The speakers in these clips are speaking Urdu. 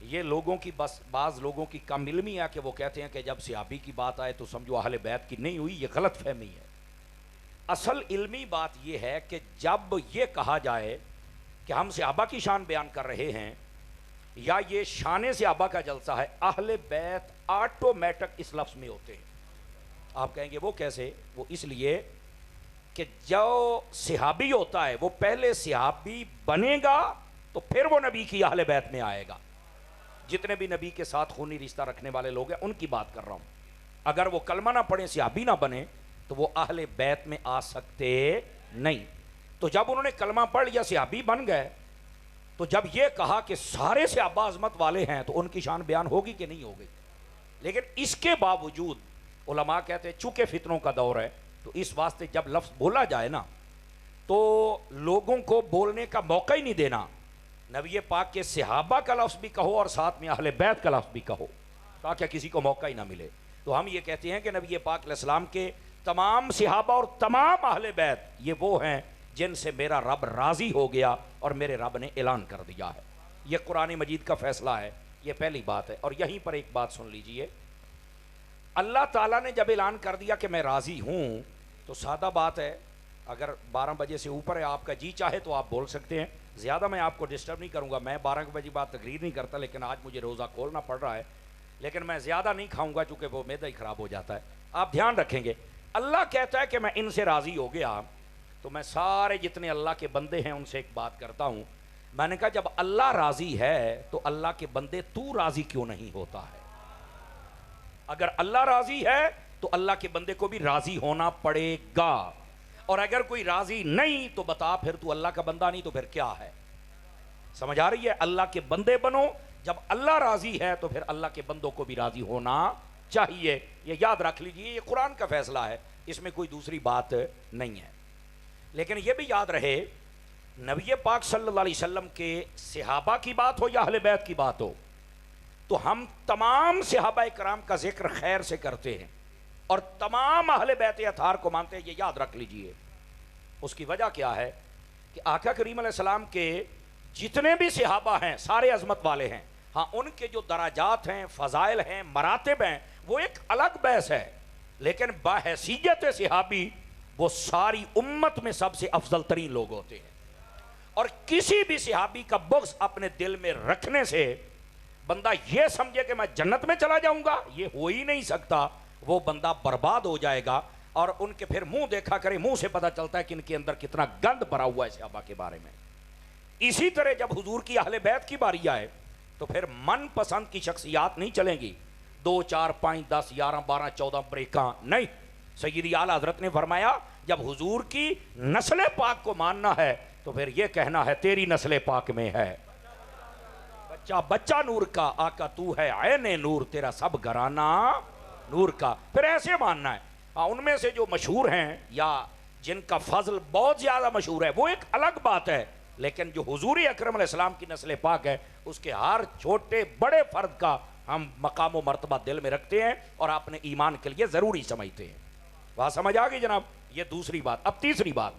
یہ لوگوں کی بس بعض لوگوں کی کم علمی ہے کہ وہ کہتے ہیں کہ جب صحابی کی بات آئے تو سمجھو اہل بیت کی نہیں ہوئی. یہ غلط فہمی ہے. اصل علمی بات یہ ہے کہ جب یہ کہا جائے کہ ہم صحابہ کی شان بیان کر رہے ہیں یا یہ شان صحابہ کا جلسہ ہے, اہل بیت آٹومیٹک اس لفظ میں ہوتے ہیں. آپ کہیں گے وہ کیسے؟ وہ اس لیے کہ جو صحابی ہوتا ہے وہ پہلے صحابی بنے گا تو پھر وہ نبی کی اہل بیت میں آئے گا. جتنے بھی نبی کے ساتھ خونی رشتہ رکھنے والے لوگ ہیں ان کی بات کر رہا ہوں. اگر وہ کلمہ نہ پڑھیں, صحابی نہ بنے, تو وہ اہل بیت میں آ سکتے نہیں. تو جب انہوں نے کلمہ پڑھ لیا, صحابی بن گئے, تو جب یہ کہا کہ سارے صحابہ عظمت والے ہیں تو ان کی شان بیان ہوگی کہ نہیں ہوگی؟ لیکن اس کے باوجود علماء کہتے ہیں چونکہ فتنوں کا دور ہے تو اس واسطے جب لفظ بولا جائے نا تو لوگوں کو بولنے کا موقع ہی نہیں دینا. نبی پاک کے صحابہ کا لفظ بھی کہو اور ساتھ میں اہل بیت کا لفظ بھی کہو تاکہ کسی کو موقع ہی نہ ملے. تو ہم یہ کہتے ہیں کہ نبی پاک علیہ السلام کے تمام صحابہ اور تمام اہل بیت یہ وہ ہیں جن سے میرا رب راضی ہو گیا اور میرے رب نے اعلان کر دیا ہے. یہ قرآن مجید کا فیصلہ ہے. یہ پہلی بات ہے. اور یہیں پر ایک بات سن لیجئے, اللہ تعالیٰ نے جب اعلان کر دیا کہ میں راضی ہوں تو سادہ بات ہے, اگر 12 بجے سے اوپر ہے آپ کا جی چاہے تو آپ بول سکتے ہیں. زیادہ میں آپ کو ڈسٹرب نہیں کروں گا. میں 12 بجے بعد تقریر نہیں کرتا, لیکن آج مجھے روزہ کھولنا پڑ رہا ہے, لیکن میں زیادہ نہیں کھاؤں گا چونکہ وہ معدہ ہی خراب ہو جاتا ہے. آپ دھیان رکھیں گے, اللہ کہتا ہے کہ میں ان سے راضی ہو گیا, تو میں سارے جتنے اللہ کے بندے ہیں ان سے ایک بات کرتا ہوں. میں نے کہا جب اللہ راضی ہے تو اللہ کے بندے تو راضی کیوں نہیں ہوتا ہے؟ اگر اللہ راضی ہے تو اللہ کے بندے کو بھی راضی ہونا پڑے گا, اور اگر کوئی راضی نہیں تو بتا پھر تو اللہ کا بندہ نہیں تو پھر کیا ہے؟ سمجھ آ رہی ہے؟ اللہ کے بندے بنو, جب اللہ راضی ہے تو پھر اللہ کے بندوں کو بھی راضی ہونا چاہیے. یہ یاد رکھ لیجئے, یہ قرآن کا فیصلہ ہے, اس میں کوئی دوسری بات نہیں ہے. لیکن یہ بھی یاد رہے, نبی پاک صلی اللہ علیہ وسلم کے صحابہ کی بات ہو یا اہل بیت کی بات ہو, تو ہم تمام صحابہ کرام کا ذکر خیر سے کرتے ہیں اور تمام اہل بیت اطہار کو مانتے ہیں. یہ یاد رکھ لیجئے. اس کی وجہ کیا ہے کہ آقا کریم علیہ السلام کے جتنے بھی صحابہ ہیں سارے عظمت والے ہیں. ہاں ان کے جو درجات ہیں, فضائل ہیں, مراتب ہیں, وہ ایک الگ بحث ہے, لیکن بحیثیت صحابی وہ ساری امت میں سب سے افضل ترین لوگ ہوتے ہیں. اور کسی بھی صحابی کا بغض اپنے دل میں رکھنے سے بندہ یہ سمجھے کہ میں جنت میں چلا جاؤں گا, یہ ہو ہی نہیں سکتا. وہ بندہ برباد ہو جائے گا. اور ان کے پھر منہ دیکھا کرے, منہ سے پتہ چلتا ہے کہ ان کے اندر کتنا گند بھرا ہوا ہے صحابہ کے بارے میں. اسی طرح جب حضور کی اہل بیت کی باری آئے تو پھر من پسند کی شخصیات نہیں چلیں گی, 2 4 5 10 11 12 14 بریکاں نہیں. سیدی اعلیٰ حضرت نے فرمایا جب حضور کی نسل پاک کو ماننا ہے تو پھر یہ کہنا ہے تیری نسل پاک میں ہے بچہ بچہ نور کا, آقا تو ہے عین نور, تیرا سب گھرانہ نور کا. پھر ایسے ماننا ہے. ان میں سے جو مشہور ہیں یا جن کا فضل بہت زیادہ مشہور ہے وہ ایک الگ بات ہے, لیکن جو حضور اکرم علیہ السلام کی نسل پاک ہے اس کے ہر چھوٹے بڑے فرد کا ہم مقام و مرتبہ دل میں رکھتے ہیں اور اپنے ایمان کے لیے ضروری سمجھتے ہیں. بات سمجھ آ گئی جناب؟ یہ دوسری بات. اب تیسری بات,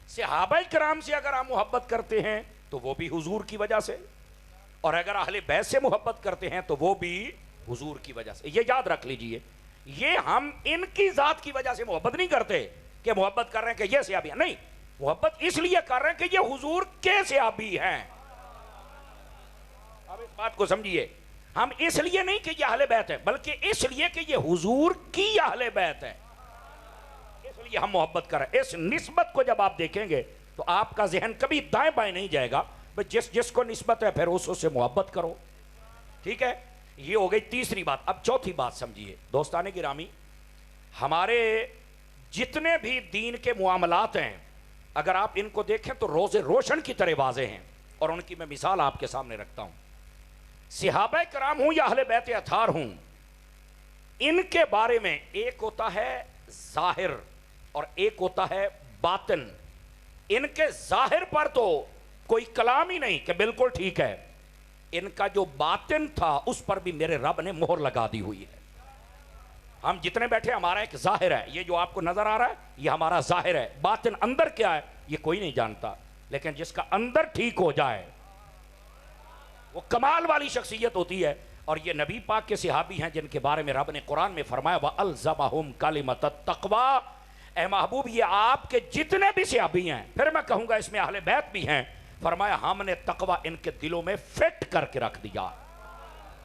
صحابہ کرام سے اگر ہم محبت کرتے ہیں تو وہ بھی حضور کی وجہ سے, اور اگر اہل بیت سے محبت کرتے ہیں تو وہ بھی حضور کی وجہ سے. یہ یاد رکھ لیجئے, یہ ہم ان کی ذات کی وجہ سے محبت نہیں کرتے کہ محبت کر رہے ہیں کہ یہ صحابی ہیں, نہیں, محبت اس لیے کر رہے ہیں کہ یہ حضور کے صحابی ہیں. اب اس بات کو سمجھیے, ہم اس لیے نہیں کہ یہ اہل بیت ہے, بلکہ اس لیے کہ یہ حضور کی اہل بیت ہے, اس لیے ہم محبت کر رہے ہیں. اس نسبت کو جب آپ دیکھیں گے تو آپ کا ذہن کبھی دائیں بائیں نہیں جائے گا, جس جس کو نسبت ہے پھر اس سے محبت کرو. ٹھیک ہے, یہ ہو گئی تیسری بات. اب چوتھی بات سمجھیے دوستان گرامی, ہمارے جتنے بھی دین کے معاملات ہیں اگر آپ ان کو دیکھیں تو روزے روشن کی طرح واضح ہیں, اور ان کی میں مثال آپ کے سامنے رکھتا ہوں. صحابہ کرام ہوں یا اہل بیت اطہار ہوں, ان کے بارے میں ایک ہوتا ہے ظاہر اور ایک ہوتا ہے باطن. ان کے ظاہر پر تو کوئی کلام ہی نہیں کہ بالکل ٹھیک ہے, ان کا جو باطن تھا اس پر بھی میرے رب نے مہر لگا دی ہوئی ہے. ہم جتنے بیٹھے ہمارا ایک ظاہر ہے, یہ جو آپ کو نظر آ رہا ہے یہ ہمارا ظاہر ہے, باطن اندر کیا ہے یہ کوئی نہیں جانتا, لیکن جس کا اندر ٹھیک ہو جائے وہ کمال والی شخصیت ہوتی ہے. اور یہ نبی پاک کے صحابی ہیں جن کے بارے میں رب نے قرآن میں فرمایا وَأَلْزَمَهُمْ كَلِمَةَ التَّقْوَىٰ. اے محبوب یہ آپ کے جتنے بھی صحابی ہیں, پھر میں کہوں گا اس میں اہل بیت بھی ہیں, فرمایا ہم نے تقوی ان کے دلوں میں فٹ کر کے رکھ دیا.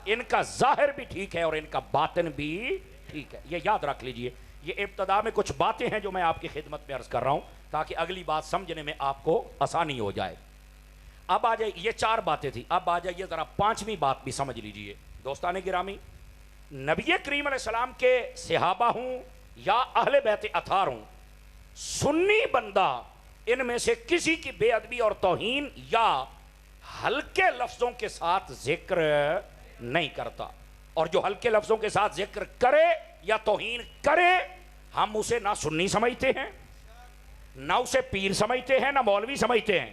ان کا ظاہر بھی ٹھیک ہے اور ان کا باطن بھی ٹھیک ہے. یہ یاد رکھ لیجئے. یہ ابتدا میں کچھ باتیں ہیں جو میں آپ کی خدمت میں عرض کر رہا ہوں تاکہ اگلی بات سمجھنے میں آپ کو آسانی ہو جائے. اب آ جائے, یہ 4 باتیں تھی, اب آ جائیے ذرا 5ویں بات بھی سمجھ لیجئے. دوستان گرامی, نبی کریم علیہ السلام کے صحابہ ہوں یا اہل بیت اطہار ہوں, سنی بندہ ان میں سے کسی کی بے ادبی اور توہین یا ہلکے لفظوں کے ساتھ ذکر نہیں کرتا. اور جو ہلکے لفظوں کے ساتھ ذکر کرے یا توہین کرے, ہم اسے نہ سنی سمجھتے ہیں, نہ اسے پیر سمجھتے ہیں, نہ مولوی سمجھتے ہیں,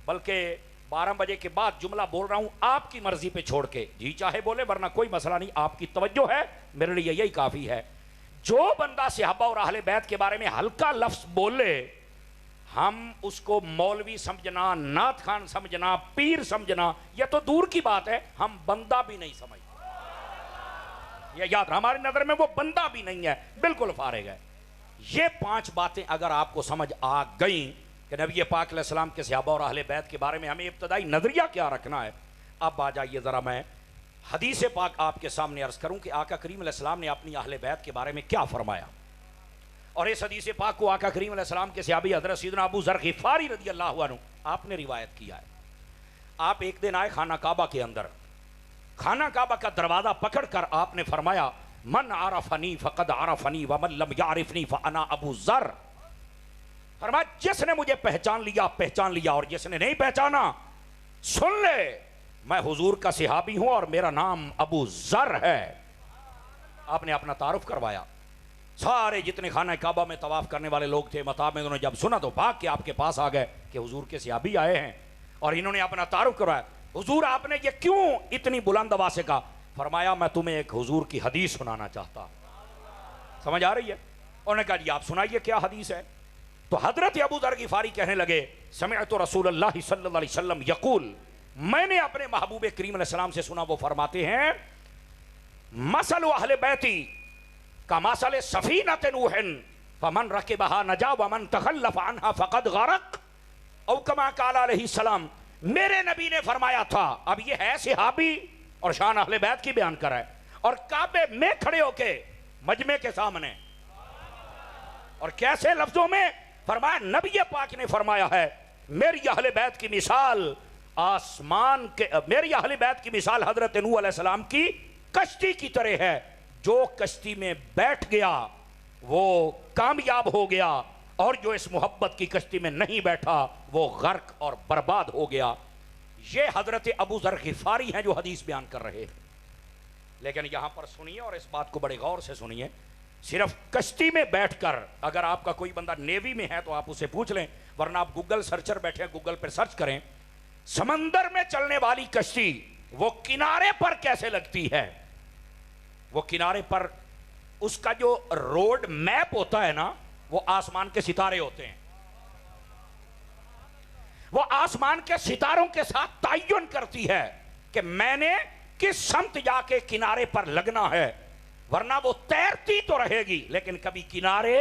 بلکہ 12 بجے کے بعد جملہ بول رہا ہوں آپ کی مرضی پہ چھوڑ کے, جی چاہے بولے ورنہ کوئی مسئلہ نہیں, آپ کی توجہ ہے میرے لیے یہی کافی ہے. جو بندہ صحابہ اور اہل بیت کے بارے میں ہلکا لفظ بولے, ہم اس کو مولوی سمجھنا, نعت خان سمجھنا, پیر سمجھنا یہ تو دور کی بات ہے, ہم بندہ بھی نہیں سمجھتے. یہ یاد, ہماری نظر میں وہ بندہ بھی نہیں ہے, بالکل فارغ ہے. یہ 5 باتیں اگر آپ کو سمجھ آ گئیں کہ نبی پاک علیہ السلام کے صحابہ اور اہل بیت کے بارے میں ہمیں ابتدائی نظریہ کیا رکھنا ہے, اب آ جائیے ذرا میں حدیث پاک آپ کے سامنے عرض کروں کہ آقا کریم علیہ السلام نے اپنی اہل بیت کے بارے میں کیا فرمایا. اور اس حدیث پاک کو آقا کریم علیہ السلام کے صحابی حضرت سیدنا ابو ذر غفاری رضی اللہ عنہ آپ نے روایت کیا ہے. آپ ایک دن آئے خانہ کعبہ کے اندر, خانہ کعبہ کا دروازہ پکڑ کر آپ نے فرمایا من عرفنی فقد عرفنی ومن لم یعرفنی فانا ابو ذر. فرمایا جس نے مجھے پہچان لیا پہچان لیا, اور جس نے نہیں پہچانا سن لے میں حضور کا صحابی ہوں اور میرا نام ابو ذر ہے. آپ نے اپنا تعارف کروایا. سارے جتنے خانہ کعبہ میں طواف کرنے والے لوگ تھے, مطاب میں انہوں نے جب سنا تو بھاگ کے آپ کے پاس آ گئے کہ حضور کے صحابی آئے ہیں, اور انہوں نے اپنا تعارف کروایا. حضور آپ نے یہ کیوں اتنی بلند آواز سے کہا؟ فرمایا میں تمہیں ایک حضور کی حدیث سنانا چاہتا ہوں. سمجھ آ رہی ہے؟ انہوں نے کہا جی آپ سنائیے کیا حدیث ہے. تو حضرت ابو ذر غفاری کہنے لگے سمعت رسول اللہ صلی اللہ علیہ وسلم یقول, میں نے اپنے محبوب کریم علیہ السلام سے سنا, وہ فرماتے ہیں مثل اہل بیتی کمثل سفینۃ نوح فمن رکبها نجا ومن تخلف عنها فقد غرق او کما قال علیہ السلام. میرے نبی نے فرمایا تھا. اب یہ ہے صحابی اور شان اہل بیت کی بیان کر رہا ہے, اور کعبے میں کھڑے ہو کے مجمع کے سامنے, اور کیسے لفظوں میں فرمایا نبی پاک نے فرمایا ہے میری اہل بیت کی مثال آسمان کے, میری اہل بیت کی مثال حضرت نوح علیہ السلام کی کشتی کی طرح ہے. جو کشتی میں بیٹھ گیا وہ کامیاب ہو گیا, اور جو اس محبت کی کشتی میں نہیں بیٹھا وہ غرق اور برباد ہو گیا. یہ حضرت ابو ذر غفاری ہیں جو حدیث بیان کر رہے ہیں. لیکن یہاں پر سنیے اور اس بات کو بڑے غور سے سنیے, صرف کشتی میں بیٹھ کر, اگر آپ کا کوئی بندہ نیوی میں ہے تو آپ اسے پوچھ لیں, ورنہ آپ گوگل سرچر بیٹھے ہیں گوگل پر سرچ کریں, سمندر میں چلنے والی کشتی وہ کنارے پر کیسے لگتی ہے. وہ کنارے پر اس کا جو روڈ میپ ہوتا ہے نا, وہ آسمان کے ستارے ہوتے ہیں. وہ آسمان کے ستاروں کے ساتھ تعین کرتی ہے کہ میں نے کس سمت جا کے کنارے پر لگنا ہے, ورنہ وہ تیرتی تو رہے گی لیکن کبھی کنارے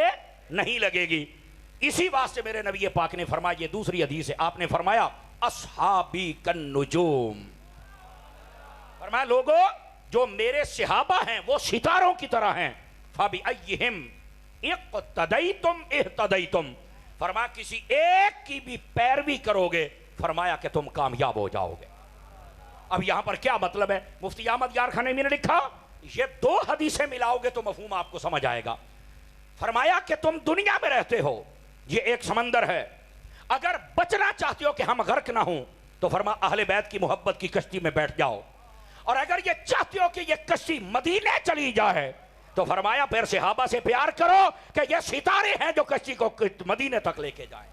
نہیں لگے گی. اسی واسطے میرے نبی پاک نے فرمایا, یہ دوسری حدیث ہے, آپ نے فرمایا اصحابی کالنجوم. فرمایا لوگوں جو میرے صحابہ ہیں وہ ستاروں کی طرح ہیں. فَبِأَيِّهِمْ اِقْتَدَيْتُمْ اِهْتَدَيْتُمْ. فرمایا کسی ایک کی بھی پیروی کرو گے, فرمایا کہ تم کامیاب ہو جاؤ گے. اب یہاں پر کیا مطلب ہے؟ مفتی احمد یار خانیمی نے لکھا یہ 2 حدیثیں ملاؤ گے تو مفہوم آپ کو سمجھ آئے گا. فرمایا کہ تم دنیا میں رہتے ہو, یہ ایک سمندر ہے, اگر بچنا چاہتے ہو کہ ہم غرق نہ ہوں تو فرمایا اہل بیت کی محبت کی کشتی میں بیٹھ جاؤ, اور اگر یہ چاہتے ہو کہ یہ کشتی مدینے چلی جائے تو فرمایا پھر صحابہ سے پیار کرو کہ یہ ستارے ہیں جو کشتی کو مدینے تک لے کے جائیں.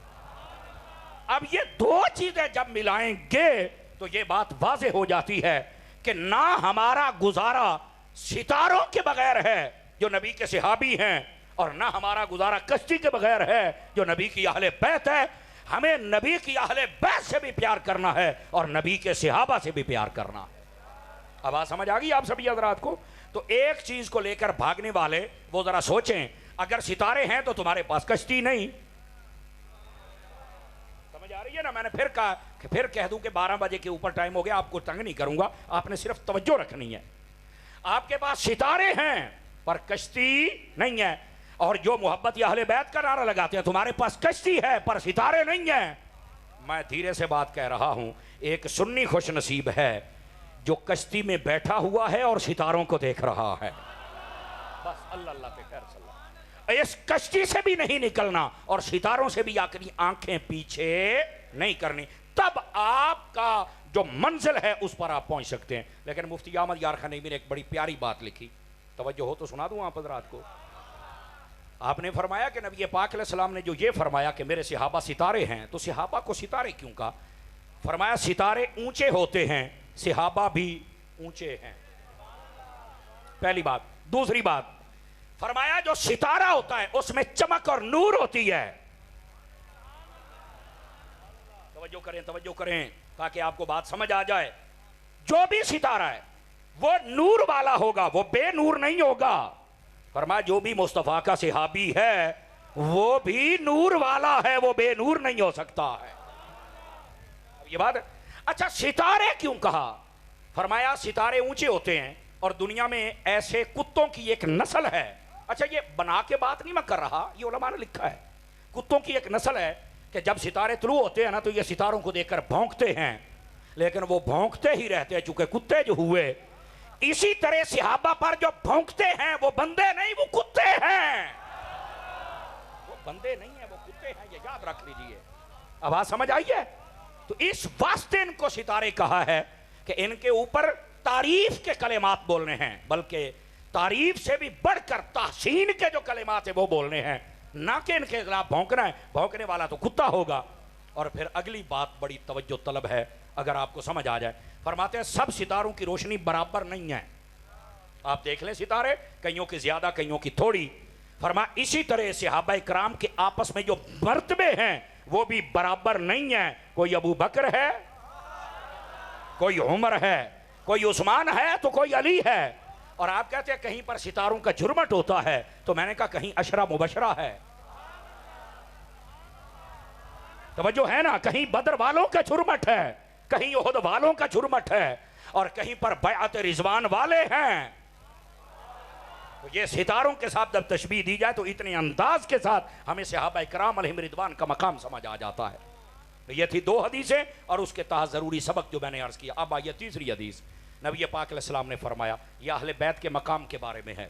اب یہ 2 چیزیں جب ملائیں گے تو یہ بات واضح ہو جاتی ہے کہ نہ ہمارا گزارا ستاروں کے بغیر ہے جو نبی کے صحابی ہیں, اور نہ ہمارا گزارا کشتی کے بغیر ہے جو نبی کی اہل بیت ہے. ہمیں نبی کی اہل بیت سے بھی پیار کرنا ہے اور نبی کے صحابہ سے بھی پیار کرنا ہے۔ اب آج سمجھ آگئی آپ سبھی حضرات کو؟ تو ایک چیز کو لے کر بھاگنے والے وہ ذرا سوچیں، اگر ستارے ہیں تو تمہارے پاس کشتی نہیں۔ سمجھ آ رہی ہے نا؟ میں نے پھر کہا کہ پھر کہہ دوں کہ 12 بجے کے اوپر ٹائم ہو گیا، آپ کو تنگ نہیں کروں گا، آپ نے صرف توجہ رکھنی ہے۔ آپ کے پاس ستارے ہیں پر کشتی نہیں ہے، اور جو محبت یا اہل بیت کا نعرہ لگاتے ہیں تمہارے پاس کشتی ہے پر ستارے نہیں ہیں۔ میں دھیرے سے بات کہہ رہا ہوں، ایک سنی خوش نصیب ہے جو کشتی میں بیٹھا ہوا ہے اور ستاروں کو دیکھ رہا ہے۔ بس اللہ اللہ پہ خیر صلی اللہ۔ اس کشتی سے بھی نہیں نکلنا اور ستاروں سے بھی اپنی آنکھیں پیچھے نہیں کرنی، تب آپ کا جو منزل ہے اس پر آپ پہنچ سکتے ہیں۔ لیکن مفتی احمد یار خان نعیمی نے ایک بڑی پیاری بات لکھی، توجہ ہو تو سنا دوں آپ حضرات کو۔ آپ نے فرمایا کہ نبی پاک علیہ السلام نے جو یہ فرمایا کہ میرے صحابہ ستارے ہیں، تو صحابہ کو ستارے کیوں کہا؟ فرمایا ستارے اونچے ہوتے ہیں، صحابہ بھی اونچے ہیں، پہلی بات۔ دوسری بات فرمایا جو ستارہ ہوتا ہے اس میں چمک اور نور ہوتی ہے۔ توجہ کریں تاکہ آپ کو بات سمجھ آ جائے۔ جو بھی ستارہ ہے وہ نور والا ہوگا، وہ بے نور نہیں ہوگا۔ فرمایا جو بھی مصطفیٰ کا صحابی ہے وہ بھی نور والا ہے، وہ بے نور نہیں ہو سکتا ہے۔ اب یہ بات ہے۔ اچھا ستارے کیوں کہا؟ فرمایا ستارے اونچے ہوتے ہیں اور دنیا میں ایسے کتوں کی ایک نسل ہے۔ اچھا یہ بنا کے بات نہیں میں کر رہا، یہ علماء نے لکھا ہے۔ کتوں کی ایک نسل ہے کہ جب ستارے طلوع ہوتے ہیں نا تو یہ ستاروں کو دیکھ کر بھونکتے ہیں، لیکن وہ بھونکتے ہی رہتے ہیں چونکہ کتے جو ہوئے۔ اسی طرح صحابہ پر جو بھونکتے ہیں وہ بندے نہیں، وہ کتے ہیں۔ وہ بندے نہیں ہیں، وہ کتے ہیں، یہ یاد رکھ لیجئے۔ اب آج سمجھ آئی ہے؟ تو اس واسطے ان کو ستارے کہا ہے کہ ان کے اوپر تعریف کے کلمات بولنے ہیں، بلکہ تعریف سے بھی بڑھ کر تحسین کے جو کلمات ہیں وہ بولنے ہیں، نہ کہ ان کے خلاف بھونکنا ہے۔ بھونکنے والا تو کتا ہوگا۔ اور پھر اگلی بات بڑی توجہ طلب ہے اگر آپ کو سمجھ آ جائے۔ فرماتے ہیں سب ستاروں کی روشنی برابر نہیں ہے۔ آپ دیکھ لیں ستارے، کئیوں کی زیادہ کئیوں کی تھوڑی۔ فرمایا اسی طرح صحابہ کرام کے آپس میں جو مرتبے ہیں وہ بھی برابر نہیں ہیں۔ کوئی ابو بکر ہے، کوئی عمر ہے، کوئی عثمان ہے تو کوئی علی ہے۔ اور آپ کہتے ہیں کہیں پر ستاروں کا جھرمٹ ہوتا ہے، تو میں نے کہا کہیں عشرہ مبشرہ ہے۔ توجہ ہے نا؟ کہیں بدر والوں کا جھرمٹ ہے، کہیں احد والوں کا جھرمٹ ہے، اور کہیں پر بیعت رضوان والے ہیں۔ تو یہ ستاروں کے ساتھ جب تشبیہ دی جائے تو اتنے انداز کے ساتھ ہمیں صحابہ کرام علیہم رضوان کا مقام سمجھ آ جاتا ہے۔ یہ تھی 2 حدیثیں اور اس کے تحت ضروری سبق جو میں نے عرض کیا۔ اب آئیے تیسری حدیث۔ نبی پاک علیہ السلام نے فرمایا، یہ اہل بیت کے مقام کے بارے میں ہے۔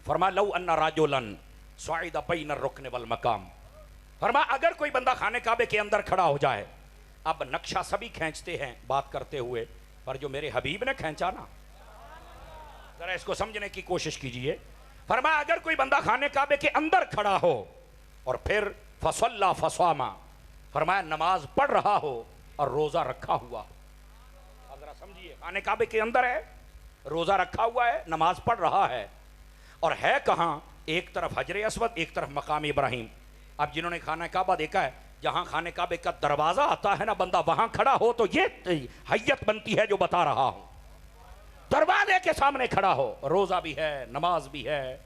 فرمایا لو ان رجلا صعد بین الرکن والمقام۔ فرمایا اگر کوئی بندہ خانہ کعبے کے اندر کھڑا ہو جائے، اب نقشہ سبھی کھینچتے ہیں بات کرتے ہوئے، پر جو میرے حبیب نے کھینچا نا، ذرا اس کو سمجھنے کی کوشش کیجئے۔ فرمایا اگر کوئی بندہ خانہ کعبے کے اندر کھڑا ہو اور پھر فصلی فصاما، فرمایا نماز پڑھ رہا ہو اور روزہ رکھا ہوا ہو۔ اب ذرا سمجھیے، خانہ کعبے کے اندر ہے، روزہ رکھا ہوا ہے، نماز پڑھ رہا ہے، اور ہے کہاں؟ ایک طرف حجر اسود، ایک طرف مقام ابراہیم۔ اب جنہوں نے خانہ کعبہ دیکھا ہے، جہاں خانہ کعبے کا دروازہ آتا ہے نا، بندہ وہاں کھڑا ہو تو یہ حیت بنتی ہے جو بتا رہا ہوں۔ دروازے کے سامنے کھڑا ہو، روزہ بھی ہے، نماز بھی ہے،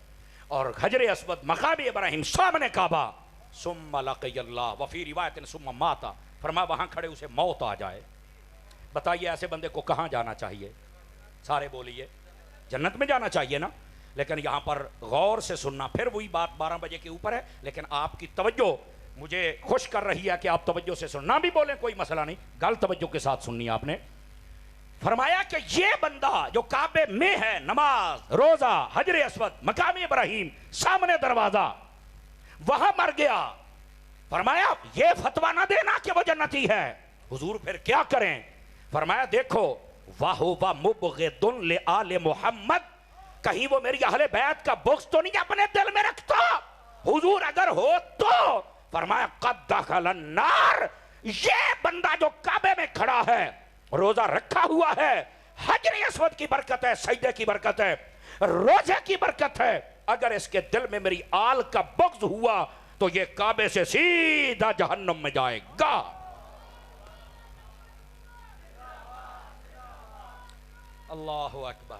اور حجر اسود، مقام ابراہیم، سامنے کعبہ، ثم لقی اللہ وفی روایت ثم مات، فرمایا وہاں کھڑے اسے موت آ جائے۔ بتائیے ایسے بندے کو کہاں جانا چاہیے؟ سارے بولیے، جنت میں جانا چاہیے نا۔ لیکن یہاں پر غور سے سننا، پھر وہی بات 12 بجے کے اوپر ہے، لیکن آپ کی توجہ مجھے خوش کر رہی ہے کہ آپ توجہ سے سننا بھی بولیں کوئی مسئلہ نہیں، گل توجہ کے ساتھ سننی آپ نے۔ فرمایا کہ یہ بندہ جو کعبے میں ہے، نماز، روزہ، حجر اسود، مقام ابراہیم، سامنے دروازہ، وہاں مر گیا، فرمایا یہ فتویٰ نہ دینا کہ وہ جنتی ہے۔ حضور پھر کیا کریں؟ فرمایا دیکھو وَهُوَ مُبْغِضٌ لِآلِ محمد، کہیں وہ میری اہل بیت کا بغض تو نہیں اپنے دل میں رکھتا؟ حضور اگر ہو تو فرمایا قَدْ دَخَلَ النَّارِ، یہ بندہ جو کعبے میں کھڑا ہے، روزہ رکھا ہوا ہے، حجر اسود کی برکت ہے، سجدے کی برکت ہے، روزے کی برکت ہے، اگر اس کے دل میں میری آل کا بغض ہوا تو یہ کعبے سے سیدھا جہنم میں جائے گا. اللہ اکبر.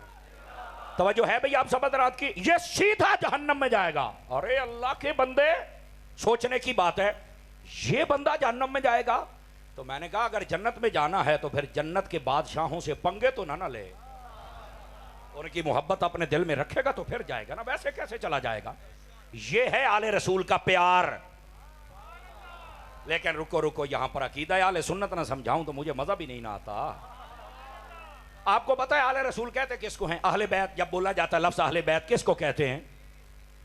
توجہ ہے بھئی آپ سب حضرات کی؟ یہ سیدھا جہنم میں جائے گا. ارے اللہ کے بندے، سوچنے کی بات ہے، یہ بندہ جہنم میں جائے گا. تو میں نے کہا اگر جنت میں جانا ہے تو پھر جنت کے بادشاہوں سے پنگے تو نہ لے، ان کی محبت اپنے دل میں رکھے گا تو پھر جائے گا نا، ویسے کیسے چلا جائے گا؟ یہ ہے آل رسول کا پیار. لیکن رکو یہاں پر عقیدہ آل سنت نہ سمجھاؤں تو مجھے مزہ بھی نہیں نہ آتا. آپ کو پتہ ہے آل رسول کہتے کس کو ہیں؟ اہل بیت. جب بولا جاتا ہے لفظ اہل بیت کس کو کہتے ہیں؟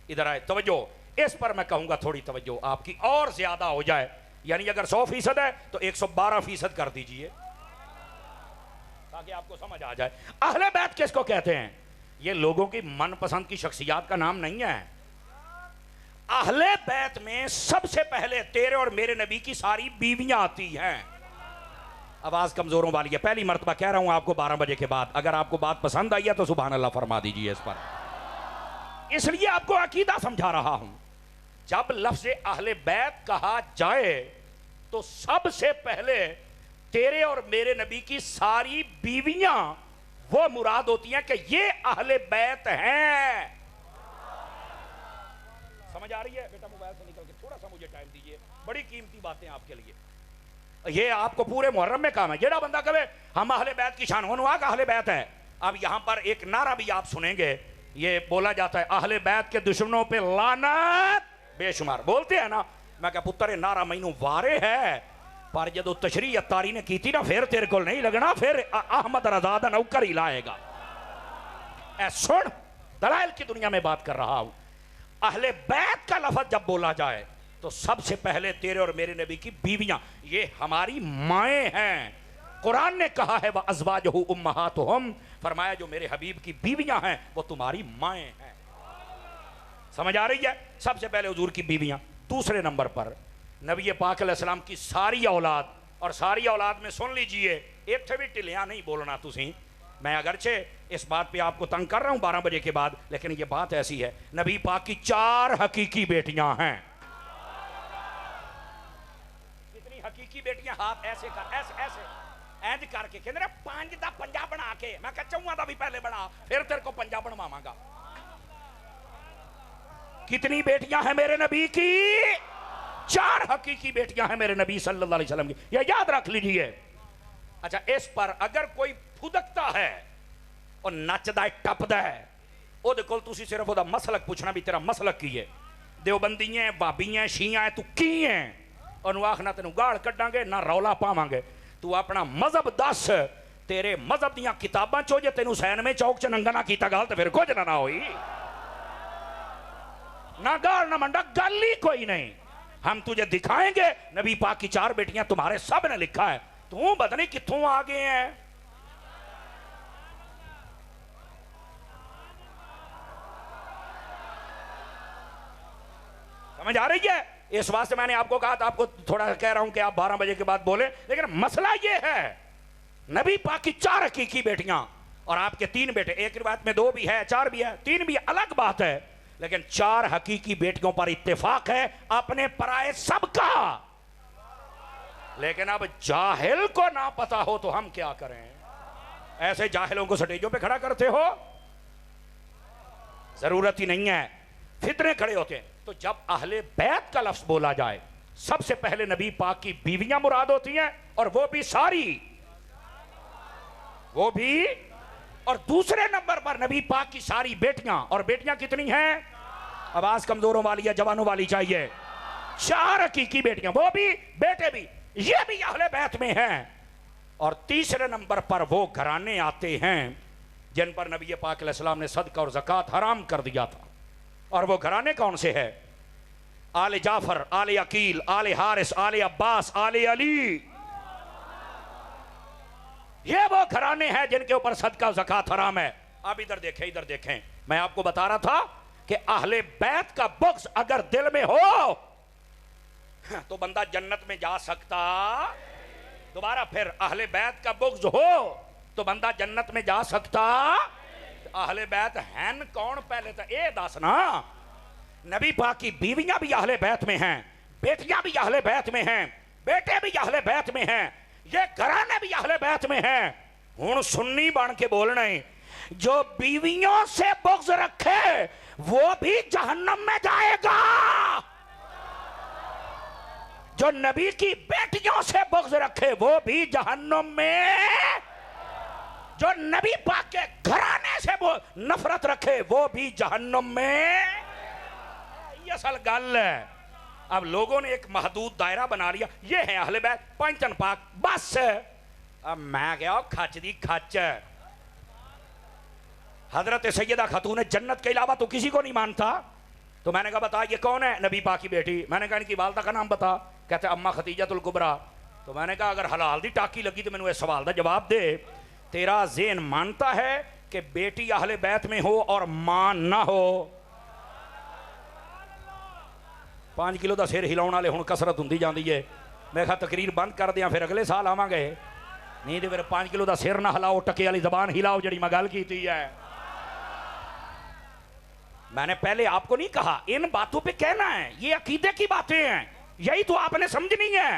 ادھر آئے توجہ، اس پر میں کہوں گا تھوڑی توجہ آپ کی اور زیادہ ہو جائے. یعنی اگر 100% ہے تو 112% کر دیجئے تاکہ آپ کو سمجھ آ جائے. اہل بیت کس کو کہتے ہیں؟ یہ لوگوں کی من پسند کی شخصیات کا نام نہیں ہے. اہل بیت میں سب سے پہلے تیرے اور میرے نبی کی ساری بیویاں آتی ہیں. آواز کمزوروں والی ہے، پہلی مرتبہ کہہ رہا ہوں آپ کو 12 بجے کے بعد. اگر آپ کو بات پسند آئی ہے تو سبحان اللہ فرما دیجئے اس پر. اس لیے آپ کو عقیدہ سمجھا رہا ہوں. جب لفظ اہل بیت کہا جائے تو سب سے پہلے تیرے اور میرے نبی کی ساری بیویاں وہ مراد ہوتی ہیں کہ یہ اہل بیت ہیں. سمجھ آ رہی ہے؟ بیٹا موبائل سے نکل کے تھوڑا سا مجھے ٹائم دیجئے، بڑی قیمتی باتیں آپ کے لیے. یہ آپ کو پورے محرم میں کام ہے. جیڑا بندہ کہے ہم اہل بیت کی شان ہونوا کہ اہل بیت ہے. اب یہاں پر ایک نعرہ بھی آپ سنیں گے، یہ بولا جاتا ہے اہل بیت کے دشمنوں پہ لعنت بے شمار. بولتے ہیں نا، میں کہا پتر نعرہ مینوں وارے ہے پر جدو تشریح اتاری نے کی تھی نا پھر تیرے کو نہیں لگنا، پھر احمد رضا دا نوکر ہی لائے گا. اے سن، دلائل کی دنیا میں بات کر رہا ہوں. اہل بیت کا لفظ جب بولا جائے تو سب سے پہلے تیرے اور میرے نبی کی بیویاں، یہ ہماری مائیں ہیں. قرآن نے کہا ہے وَأَزْوَاجُهُ أُمَّهَاتُهُمْ، فرمایا جو میرے حبیب کی بیویاں ہیں وہ تمہاری مائیں ہیں. سمجھ آ رہی ہے؟ سب سے پہلے حضور کی بیویاں. دوسرے نمبر پر نبی پاک علیہ السلام کی ساری اولاد. اور ساری اولاد میں سن لیجئے، ایتھے بھی ٹلیاں نہیں بولنا تسی. میں اگرچہ اس بات پہ آپ کو تنگ کر رہا ہوں 12 بجے کے بعد، لیکن یہ بات ایسی ہے. نبی پاک کی 4 حقیقی بیٹیاں ہیں. کتنی حقیقی بیٹیاں؟ ہاتھ ایسے کر، ایسے اینج کر کے کہنے 5 دا پنجا بنا کے. میں کہا 4 دا بھی پہلے بنا پھر تیرے کو پنجا بنواواں گا. کتنی بیٹیاں ہیں میرے نبی کی؟ 4 حقیقی بیٹیاں ہیں میرے نبی صلی اللہ علیہ وسلم کی. یہ یاد رکھ لیجئے. اچھا اس پر اگر کوئی پھدکتا ہے اور نچدا ہے ٹپدا ہے، او دے کول تسی صرف دا مسلک پوچھنا بھی تیرا مسلک کی ہے. دیوبندی ہیں، بابی ہیں، شیعہ ہیں، تو کی ہیں؟ انہوں آخنا تینوں گاڑ کڈاں گے نہ رولا پاواں گے. تو اپنا مذہب دس. تیرے مذہب دیاں کتاباں چو جے تینوں سین میں چوک چ ننگا نہ کیتا گال تے پھر کچھ نہ ہوئی. نہ گال نہ منڈا گل ہی کوئی نہیں. ہم تجھے دکھائیں گے نبی پاک کی 4 بیٹیاں تمہارے سب نے لکھا ہے. تو پتہ نہیں کتھوں آ گئے ہیں. سمجھ آ رہی ہے؟ اس واسطے میں نے آپ کو کہا تھا، آپ کو تھوڑا کہہ رہا ہوں کہ آپ 12 بجے کے بعد بولیں. لیکن مسئلہ یہ ہے نبی پاک کی 4 حقیقی بیٹیاں اور آپ کے 3 بیٹے. ایک روایت میں 2 بھی ہے، 4 بھی ہے، 3 بھی ہے، الگ بات ہے. لیکن 4 حقیقی بیٹیوں پر اتفاق ہے اپنے پرائے سب کا. لیکن اب جاہل کو نہ پتا ہو تو ہم کیا کریں؟ ایسے جاہلوں کو سٹیجوں پہ کھڑا کرتے ہو، ضرورت ہی نہیں ہے. فتنے کھڑے ہوتے ہیں. تو جب اہل بیت کا لفظ بولا جائے سب سے پہلے نبی پاک کی بیویاں مراد ہوتی ہیں، اور وہ بھی ساری، وہ بھی. اور دوسرے نمبر پر نبی پاک کی ساری بیٹیاں. اور بیٹیاں کتنی ہیں؟ آواز کمزوروں والی ہے، جوانوں والی چاہیے. 4 حقیقی بیٹیاں، وہ بھی بیٹے بھی، یہ بھی اہل بیت میں ہیں. اور تیسرے نمبر پر وہ گھرانے آتے ہیں جن پر نبی پاک علیہ السلام نے صدقہ اور زکوٰۃ حرام کر دیا تھا. اور وہ گھرانے کون سے ہیں؟ آل جعفر، آل عقیل، آل حارث، آل عباس، آل علی. یہ وہ گھرانے ہیں جن کے اوپر صدقہ و زکوٰۃ حرام ہے. آپ ادھر دیکھیں، ادھر دیکھیں. میں آپ کو بتا رہا تھا کہ اہل بیت کا بغض اگر دل میں ہو تو بندہ جنت میں جا سکتا. دوبارہ پھر اہل بیت کا بغض ہو تو بندہ جنت میں جا سکتا. اہل بیت ہیں کون پہلے تو اے دس نا. نبی پاک کی بیویاں بھی اہل بیت میں ہیں، بیٹیاں بھی اہل بیت میں ہیں، بیٹے بھی اہل بیت میں ہیں، یہ گھرانے بھی اہل بیت میں ہیں. ہن سنی بن کے بولنا ہے، جو بیویوں سے بغض رکھے وہ بھی جہنم میں جائے گا. جو نبی کی بیٹیوں سے بغض رکھے وہ بھی جہنم میں، جو نبی پاک کے گھرانے سے وہ نفرت رکھے وہ بھی جہنم میں. یہ اصل گل ہے. اب لوگوں نے ایک محدود دائرہ بنا لیا، یہ ہے اہل بیت پنجتن پاک بس. اب میں کہا کھچ دی کھچ. حضرت سیدہ خاتون جنت کے علاوہ تو کسی کو نہیں مانتا. تو میں نے کہا بتا یہ کون ہے؟ نبی پاک کی بیٹی. میں نے کہا ان کی والدہ کا نام بتا. کہتے اماں خدیجہ الکبریٰ. تو میں نے کہا اگر حلال دی ٹاکی لگی تو میں نے سوال دا جواب دے. تیرا ذہن مانتا ہے کہ بیٹی اہل بیت میں ہو اور ماں نہ ہو؟ 5 کلو دا سر ہلاؤن والے ہن کسرت ہوندی جاندی ہے. میں کہا تقریر بند کر دیاں پھر اگلے سال آواں گے. نہیں تو پھر 5 کلو دا سر نہ ہلاؤ، ٹکے والی زبان ہلاؤ جڑی میں گل کیتی ہے. میں نے پہلے آپ کو نہیں کہا ان باتوں پہ کہنا ہے، یہ عقیدے کی باتیں ہیں، یہی تو آپ نے سمجھنی ہے.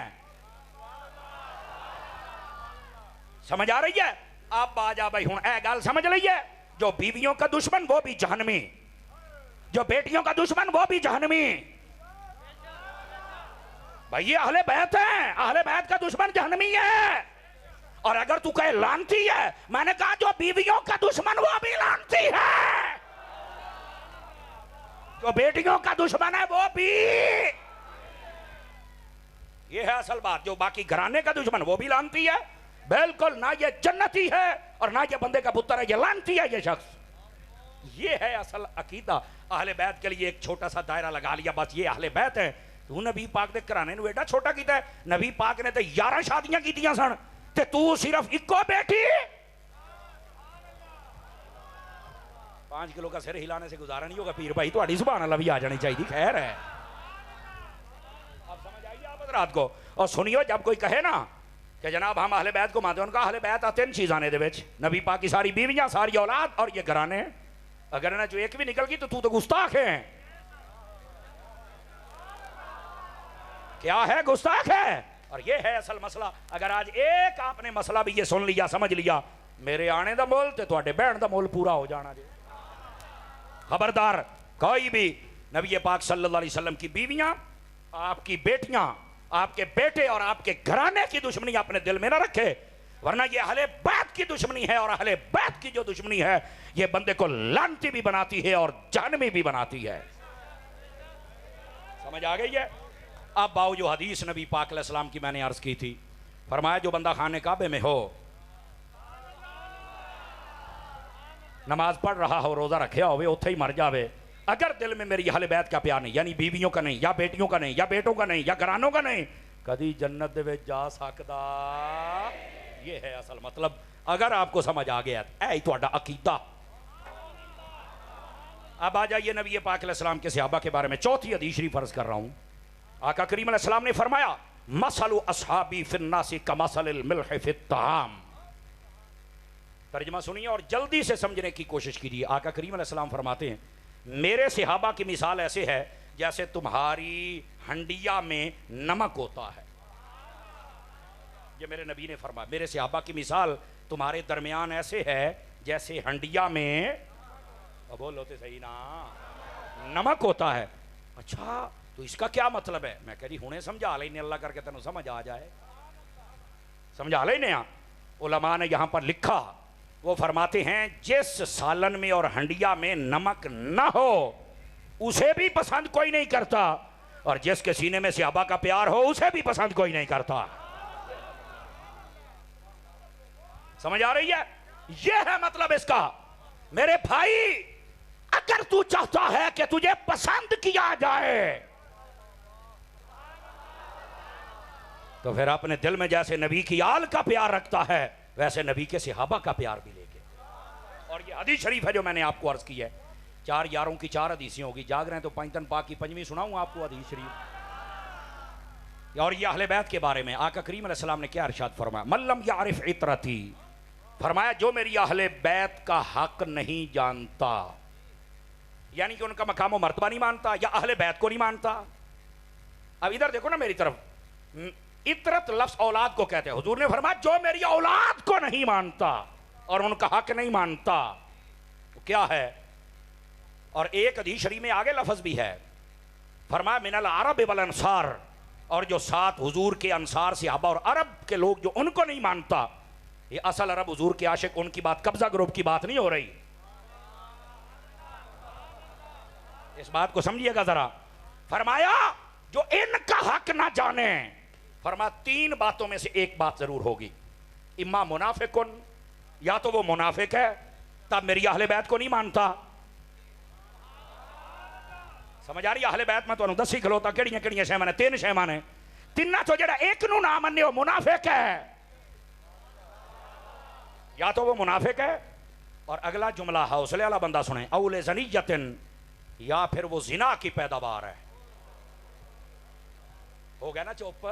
سمجھ آ رہی ہے؟ اب آ جا بھائی ہوں اے گل سمجھ لئیے. جو بیویوں کا دشمن وہ بھی جہنمی، جو بیٹیوں کا دشمن وہ بھی جہنمی. بھائی یہ اہل بیت ہیں، اہل بیت کا دشمن جہنمی ہے. اور اگر تو کہے لعنتی ہے، میں نے کہا جو بیویوں کا دشمن وہ بھی لعنتی ہے، جو بیٹیوں کا دشمن ہے وہ بھی. یہ ہے اصل بات. جو باقی گھرانے کا دشمن وہ بھی لعنتی ہے. بالکل نہ یہ جنتی ہے اور نہ یہ بندے کا پتر ہے، یہ لعنتی ہے یہ شخص. یہ ہے اصل عقیدہ. اہل بیت کے لیے ایک چھوٹا سا دائرہ لگا لیا بس یہ اہل بیت ہے. تو نبی پاک دے کرانے نو ایڈا چھوٹا کیتا ہے. نبی پاک نے تے 11 شادیاں کیتیاں سن تے تو صرف ایکو بیٹی. 5 کلو کا سر ہلانے سے گزارا نہیں ہوگا پیر بھائی، تو اڑی سبحان اللہ بھی آ جانی چاہیے. خیر ہے. اب سمجھ آئیے آپ حضرات کو. اور سنیو جب کوئی کہے نا کہ جناب ہم اہل بیت کو مانتے ہیں، ان کا اہل بیت آتے ہیں 3 چیزاں نے دے وچ، نبی پاک کی ساری بیویاں، ساری اولاد اور یہ گھرانے. اگر انہیں جو ایک بھی نکل گئی تو گستاخ ہے. کیا ہے؟ گستاخ ہے. اور یہ ہے اصل مسئلہ. اگر آج ایک آپ نے مسئلہ بھی یہ سن لیا، سمجھ لیا، میرے آنے دا مول تے تواڈے بہن دا مول پورا ہو جانا جی. خبردار کوئی بھی نبی پاک صلی اللہ علیہ وسلم کی بیویاں، آپ کی بیٹیاں، آپ کے بیٹے اور آپ کے گھرانے کی دشمنی اپنے دل میں نہ رکھے، ورنہ یہ اہل بیت کی دشمنی ہے. اور اہل بیت کی جو دشمنی ہے یہ بندے کو لعنتی بھی بناتی ہے اور جہنمی بھی بناتی ہے. سمجھ آ گئی ہے؟ اب باؤ جو حدیث نبی پاک علیہ السلام کی میں نے عرض کی تھی، فرمایا جو بندہ خانے کعبے میں ہو، نماز پڑھ رہا ہو، روزہ رکھیا ہوئے، اتھے ہی مر جاوے، اگر دل میں میری اہل بیت کا پیار نہیں، یعنی بیویوں کا نہیں، یا بیٹیوں کا نہیں، یا بیٹوں کا نہیں، یا گھرانوں کا نہیں، کدی جنت دے وچ جا سکدا. یہ ہے اصل مطلب. اگر آپ کو سمجھ آ گیا اے تہاڈا عقیدہ. اب آ جائیے نبی پاک علیہ السلام کے صحابہ کے بارے میں. چوتھی حدیث شریف فرض کر رہا ہوں. آقا کریم علیہ السلام نے فرمایا مثل اصحابی فی الناس کمثل الملح فی الطعام. ترجمہ سنیے اور جلدی سے سمجھنے کی کوشش کیجیے. آقا کریم علیہ السلام فرماتے ہیں میرے صحابہ کی مثال ایسے ہے جیسے تمہاری ہنڈیا میں نمک ہوتا ہے. یہ میرے نبی نے فرمایا میرے صحابہ کی مثال تمہارے درمیان ایسے ہے جیسے ہنڈیا میں، بولو تے صحیح نا، نمک ہوتا ہے. اچھا تو اس کا کیا مطلب ہے؟ میں کہہ رہی ہنے سمجھا لینے، اللہ کر کے تینوں سمجھ آ جائے. سمجھا لینے. علماء نے یہاں پر لکھا، وہ فرماتے ہیں جس سالن میں اور ہنڈیا میں نمک نہ ہو اسے بھی پسند کوئی نہیں کرتا، اور جس کے سینے میں صحابہ کا پیار ہو اسے بھی پسند کوئی نہیں کرتا. سمجھ آ رہی ہے؟ یہ ہے مطلب اس کا. میرے بھائی اگر تو چاہتا ہے کہ تجھے پسند کیا جائے تو پھر اپنے دل میں جیسے نبی کی آل کا پیار رکھتا ہے ویسے نبی کے صحابہ کا پیار بھی لے کے. اور یہ حدیث شریف ہے جو میں نے آپ کو عرض کی ہے. 4 یاروں کی 4 حدیثیں ہوگی. جاگ رہے ہیں تو پنجتن پاک کی 5ویں سناؤں آپ کو حدیث شریف. اور یہ اہل بیت کے بارے میں آقا کریم علیہ السلام نے کیا ارشاد فرمایا؟ من لم یعرف عطرتی، فرمایا جو میری اہل بیت کا حق نہیں جانتا. یعنی کہ ان کا مقام و مرتبہ نہیں مانتا یا اہل بیت کو نہیں مانتا. اب ادھر دیکھو نا میری طرف, اطرت لفظ اولاد کو کہتے ہیں. حضور نے فرمایا جو میری اولاد کو نہیں مانتا اور ان کا حق نہیں مانتا تو کیا ہے. اور ایک حدیث شریف میں آگے لفظ بھی ہے, فرمایا من العرب والانصار, اور جو ساتھ حضور کے انصار صحابہ اور عرب کے لوگ جو ان کو نہیں مانتا, یہ اصل عرب حضور کے عاشق, ان کی بات قبضہ گروپ کی بات نہیں ہو رہی. اس بات کو سمجھیے گا ذرا. فرمایا جو ان کا حق نہ جانے, فرمایا 3 باتوں میں سے ایک بات ضرور ہوگی, اما منافقن, یا تو وہ منافق ہے تب میری اہل بیت کو نہیں مانتا. سمجھ آ رہی ہے؟ اہل بیت میں تو دسی کھلوتا کہڑیاں کہڑیاں شیواں نے, 3 شیواں نے, تیناں تو جڑا ایک نو نہ مننے وہ منافق ہے. یا تو وہ منافق ہے, اور اگلا جملہ حوصلے والا بندہ سنیں, اول زنیتن, یا پھر وہ زنا کی پیداوار ہے. ہو گیا نا چپ.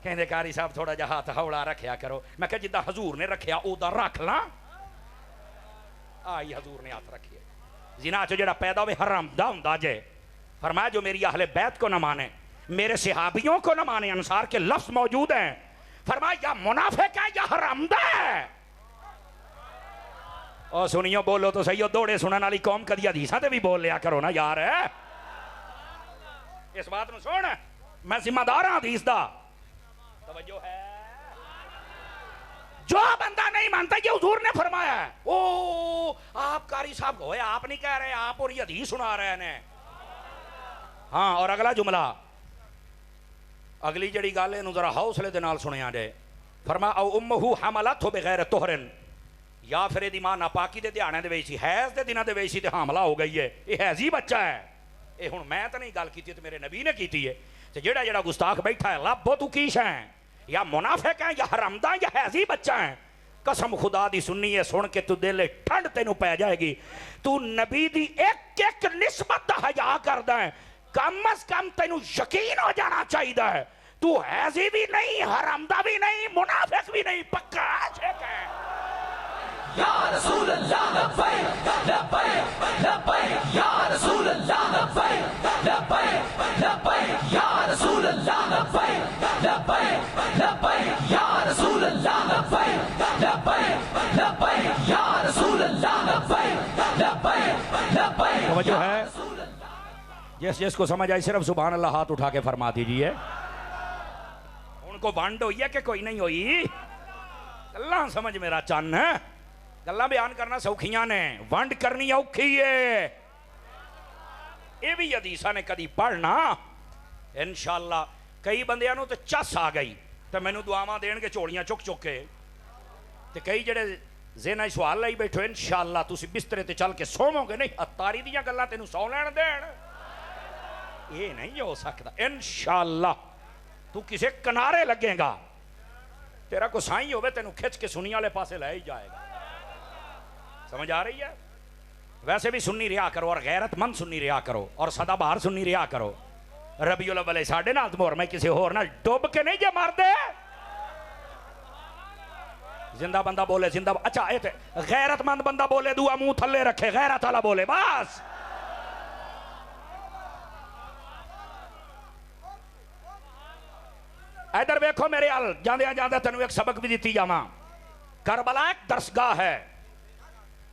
کہندے قاری صاحب تھوڑا جہا ہاتھ ہولا رکھیا کرو. میں کہ جدہ حضور نے رکھیا اودا رکھ لاں. آئی حضور نے ہاتھ رکھیے. زنا چو جڑا پیدا ہوئے حرام دا ہوندا جے. فرمایا جو میری اہل بیت کو نہ مانے, میرے صحابیوں کو نہ مانے, انصار کے لفظ موجود ہیں, فرمایا یا منافق ہے یا حرامدہ ہے. اور سنیو بولو تو صحیح, دوڑے سنن والی قوم کدی حدیثاں تے بھی بول لیا کرو نا یار. اس بات نو سن, میں ذمہ دار ہاں حدیث دا. توجہ ہے. جو بندہ نہیں مانتا, یہ حضور نے فرمایا ہے. او آپ قاری صاحب ہوئے, آپ نہیں کہہ رہے, آپ اور یہ حدیث سنا رہے ہیں. ہاں, اور اگلا جملہ, اگلی جڑی گل ہے ذرا حوصلے دے نال سنیا جائے. فرمایا او امہ حملتہ بغیر طہرن, یا پھر دی ماں ناپاکی دے دیانے دے وچ سی, حیض دے دناں دے وچ سی تے حاملہ ہو گئی ہے. یہ حیضی بچہ ہے. اے ہن میں تے نہیں گل کیتی, تے میرے نبی نے کیتی ہے. تے جڑا جڑا گستاخ بیٹھا ہے, لب تو کی شے ہیں, یا منافق ہیں یا حرامدہ یا حیضی بچہ ہیں. قسم خدا دی سننی ہے, سن کے تو دل ٹھنڈ تینوں پہ جائے گی. تو نبی دی ایک ایک نسبت دا حیا کردا ہے, کم از کم تینوں یقین ہو جانا چاہیے تو حیضی بھی نہیں, حرامدہ بھی نہیں, منافق بھی نہیں, پکا عاشق ہے. یا رسول اللہ لبیک لبیک لبیک, یا رسول اللہ لبیک لبیک لبیک, یا رسول اللہ لبیک لبیک لبیک, یا رسول اللہ لبیک لبیک لبیک, یا رسول اللہ لبیک لبیک لبیک. توجہ ہے, جس کو سمجھ آئی صرف سبحان اللہ ہاتھ اٹھا کے فرما دیجئے. ان کو وانڈ ہوئی ہے کہ کوئی نہیں ہوئی؟ اللہ سمجھ میرا چن, گلاں بیان کرنا سوکھیاں نے, وانڈ کرنی اوکھی ہے. یہ بھی حدیثاں نے کدی پڑھنا انشاءاللہ. کئی بندیاں نو تے چس آ گئی تے مینوں دعاواں دین کے چوڑیاں چک چک کے, تے کئی جڑے ذہن وچ سوال لائی بیٹھو, انشاءاللہ تسی بسترے تے چل کے سوو گے نہیں, اتاری دیاں گلاں تینوں سو لین دین. یہ نہیں ہو سکتا. انشاءاللہ تو کسے کنارے لگے گا, تیرا کو سائیں ہوئے تینوں کھچ کے سنی والے پاسے لے ہی جائے گا. سمجھ آ رہی ہے؟ ویسے بھی سنی رہا کرو, اور غیرت مند سنی رہا کرو, اور سدا بہار سنی رہا کرو. ربیع الاول ساڑھے نال مور میں کسی ہور نہ ڈوب کے نہیں جے مار دے. زندہ بندہ بولے زندہ, اچھا اے تے غیرت مند بندہ بولے دعا منہ تھلے رکھے, غیرت والا بولے بس. ادھر ویکھو میرے ال, جاندے جاندے تینوں ایک سبق بھی دیتی جاواں. کربلا ایک درسگاہ ہے,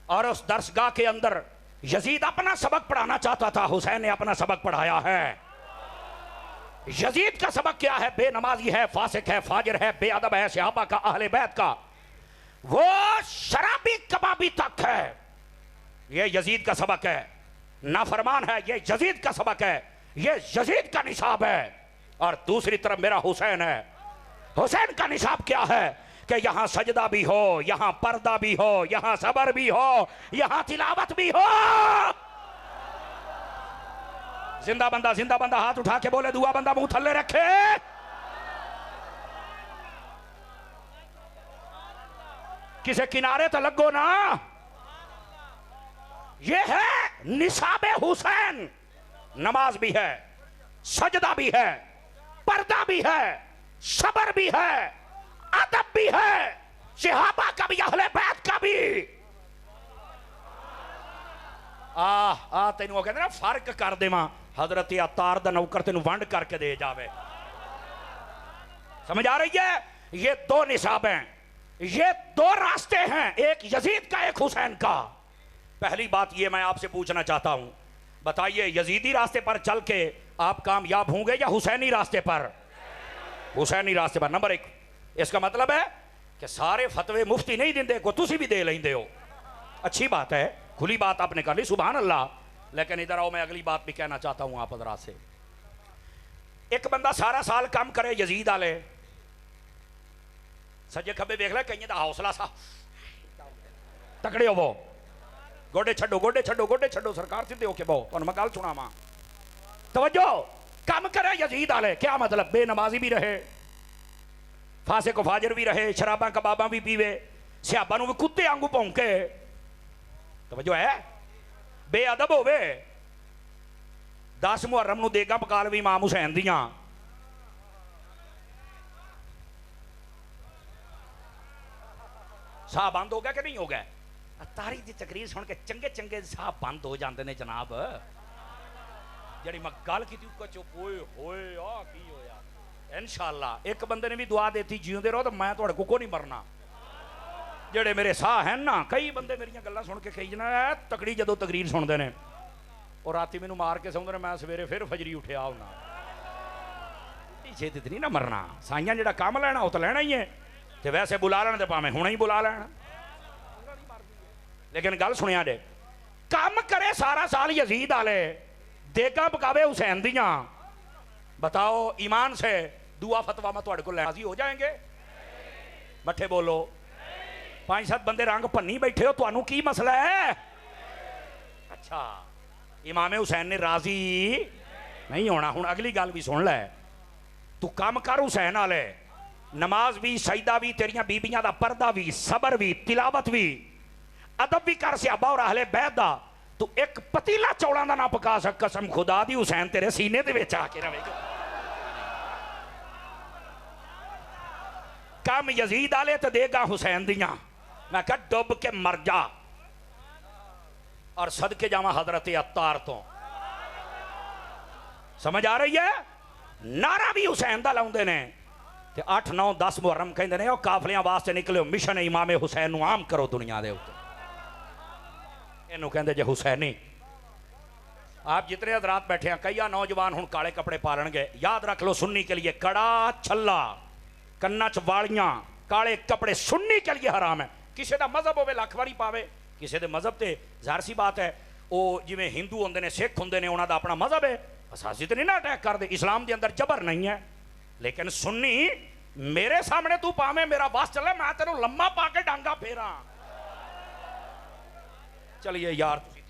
اور اس درسگاہ کے اندر یزید اپنا سبق پڑھانا چاہتا تھا, حسین نے اپنا سبق پڑھایا ہے. یزید کا سبق کیا ہے؟ بے نمازی ہے, فاسق ہے, فاجر ہے, بے ادب ہے, صحابہ کا, اہل بیت کا, وہ شرابی کبابی تک ہے. یہ یزید کا سبق ہے. نافرمان ہے, یہ یزید کا سبق ہے, یہ یزید کا نصاب ہے. اور دوسری طرف میرا حسین ہے. حسین کا نصاب کیا ہے کہ یہاں سجدہ بھی ہو, یہاں پردہ بھی ہو, یہاں صبر بھی ہو, یہاں تلاوت بھی ہو. زندہ بندہ ہاتھ اٹھا کے بولے, دعا بندہ منہ تھلے رکھے. کسے کنارے تو لگو نا. یہ ہے نصاب حسین. نماز بھی ہے, سجدہ بھی ہے, پردہ بھی ہے, صبر بھی ہے, ادب بھی ہے, صحابہ کا بھی, اہل بیت کا بھی. آ تینوں کہتے نا فرق کر دے ماں حضرت عطار دا نوکر تینوں ونڈ کر کے دے جاوے. سمجھ آ رہی ہے؟ یہ دو نصاب ہیں, یہ دو راستے ہیں, ایک یزید کا ایک حسین کا. پہلی بات یہ میں آپ سے پوچھنا چاہتا ہوں, بتائیے یزیدی راستے پر چل کے آپ کامیاب ہوں گے یا حسینی راستے پر؟ حسینی راستے پر. نمبر ایک, اس کا مطلب ہے کہ سارے فتوے مفتی نہیں دیندے کو تسی بھی دے لیندے ہو. اچھی بات ہے, کھلی بات آپ نے کر لی, سبحان اللہ. لیکن ادھر آؤ, میں اگلی بات بھی کہنا چاہتا ہوں آپ حضرات سے. ایک بندہ سارا سال کام کرے یزید آلے, سجے کھبے دیکھ لے کہیں دا حوصلہ سا تکڑے ہو وہ, گوڑے چھڑو گوڑے چھڑو گوڑے چھڑو, سرکار سیدھے ہو کے بہو تو میں گل سنا ماں. توجہ, کام کرے یزید آلے, کیا مطلب؟ بے نمازی بھی رہے, فاسق و فاجر بھی رہے, شراباں کباباں بھی پیوے, سیاباں بھی کتے آنگو پونکے. توجہ ہے؟ بے ادب ہوئے, 10 محرم نو دیگا پکالوی امام حسین دیاں. ساہ بند ہو گیا کہ نہیں ہو گیا؟ تاریخ دی تقریر سن کے چنگے چنگے ساہ بند ہو جاندے نے جناب. جڑی میں گل کی تھی چپ ہوئے ہوئے آ کی ہویا. انشاءاللہ ایک بندے نے بھی دعا دیتی جیوں دے رہو تو میں توڑے کو نہیں مرنا. جڑے میرے ساہ ہیں نا, کئی بندے میری گلاں سن کے کہی جنا تکڑی جدو تقریر سن دے نے اور راتی مینوں مار کے سوندے نے, میں سویرے پھر فجری اٹھیا ہونا. پیچھے تے نہیں نہ مرنا. سائیاں جڑا کام لینا وہ تو لینا ہی ہے, تے ویسے بلا لین تے پاویں ہن ہی بلا لین. لیکن گل سنیا جے, کام کرے سارا سال یزید آلے, دیگاں پکاوے حسین دیاں, بتاؤ ایمان سے دعا فتوا میں تواڈے کول راضی ہو جائیں گے؟ مٹھے بولو. 5-7 بندے رنگ پنی بیٹھے ہو, تانوں کی مسئلہ ہے؟ اچھا, امام حسین نے راضی نہیں ہونا. ہن اگلی گل بھی سن لے, تو کام کر حسین آلے, نماز بھی, سجدہ بھی, تیریاں بیبیاں دا پردہ بھی, صبر بھی, تلاوت بھی, ادب بھی کر صحابہ اور اہل بیت دا. تو ایک پتیلا چوڑاں دا نہ پکا سک, قسم خدا دی حسین تیرے سینے دے وچ آ کے رہے گا. کم یزید آلے تے دے گا حسین دیاں, میں کہا ڈب کے مر جا اور صدقے جاواں حضرت عطار تو. سمجھ آ رہی ہے؟ نعرہ بھی حسین دا لاؤندے نے, تے 8 9 10 محرم کہندے نے, او قافلیاں واسطے نکلے ہو, مشن امام حسین نو عام کرو دنیا دے اوتے. اینو کہندے جے حسینی. آپ جتنے حضرات بیٹھے ہیں, کئی نوجوان ہن کالے کپڑے پالن گے, یاد رکھ لو سنی کے لیے کڑا چھلا, کنچ والیاں, کالے کپڑے سنی کے لیے حرام ہے. کسی دا مذہب ہوئے لاکھ واری پاوے, کسی دے مذہب تے ظاہر سی بات ہے او جویں ہندو ہوندے نے, سکھ ہوندے نے, انہاں دا اپنا مذہب ہے, اساسی تے نہیں نہ اٹیک کر دے. اسلام دے اندر جبر نہیں ہے. لیکن سنی میرے سامنے تو پاویں میرا باس چلے, میں تینوں لمما پا کے ڈانگا پھیراں. چلیے یار تسی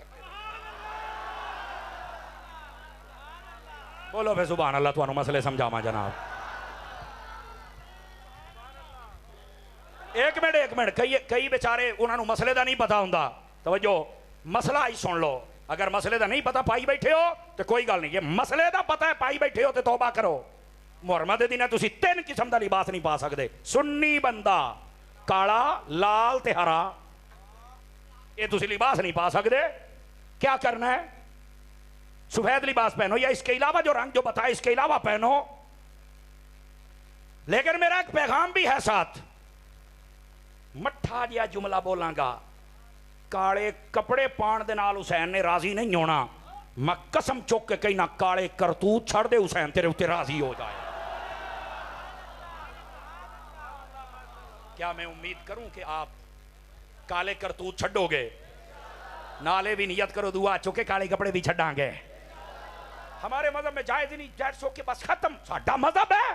بولو پھر سبحان اللہ, تانوں مسئلے سمجھاواں جناب. ایک منٹ کئی بیچارے انہاں نوں مسئلے دا نہیں پتا ہوندا. توجہ, مسئلہ ہی سن لو. اگر مسئلے دا نہیں پتا پائی بیٹھے ہو تو کوئی گل نہیں, یہ مسئلے دا پتا ہے پائی بیٹھے ہو تو توبہ کرو. محرم دے دن تسی 3 قسم دا لباس نہیں پا سکدے. سنی بندہ کالا, لال تے ہرا, یہ تسی لباس نہیں پا سکدے. کیا کرنا ہے؟ سفید لباس پہنو, یا اس کے علاوہ جو رنگ جو بتائے اس کے علاوہ پہنو. لیکن میرا ایک پیغام بھی ہے ساتھ, مٹھا جیا جملہ بولاں گا, کالے کپڑے پان دے نال حسین نے راضی نہیں ہونا. میں قسم چوک کے کہنا, کالے کرتوت چھڑ دے, حسین تیرے اتے راضی ہو جائے. کیا میں امید کروں کہ آپ کالے کرتوت چھڑو گے؟ نالے بھی نیت کرو, دعا چوکے کالے کپڑے بھی چھڑاں گے. ہمارے مذہب میں جائز نہیں, جائز ہو کے بس ختم. ساڈا مذہب ہے,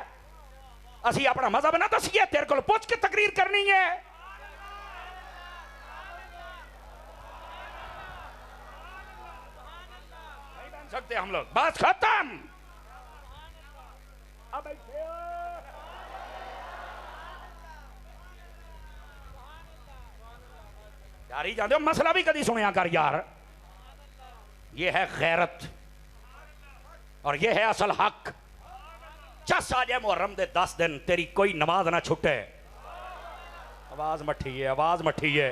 اسی اپنا مذہب نہ دسیے, تیرے کو پوچھ کے تقریر کرنی ہے. نہیں بن سکتے ہم لوگ, بس ختم. اب یار ہی جاندے ہو, مسئلہ بھی کدی سنیا کر یار. یہ ہے غیرت اور یہ ہے اصل حق. چس آ جائے محرم دے 10 دن, تیری کوئی نماز نہ چھٹے. آواز مٹھی ہے, آواز مٹھی ہے.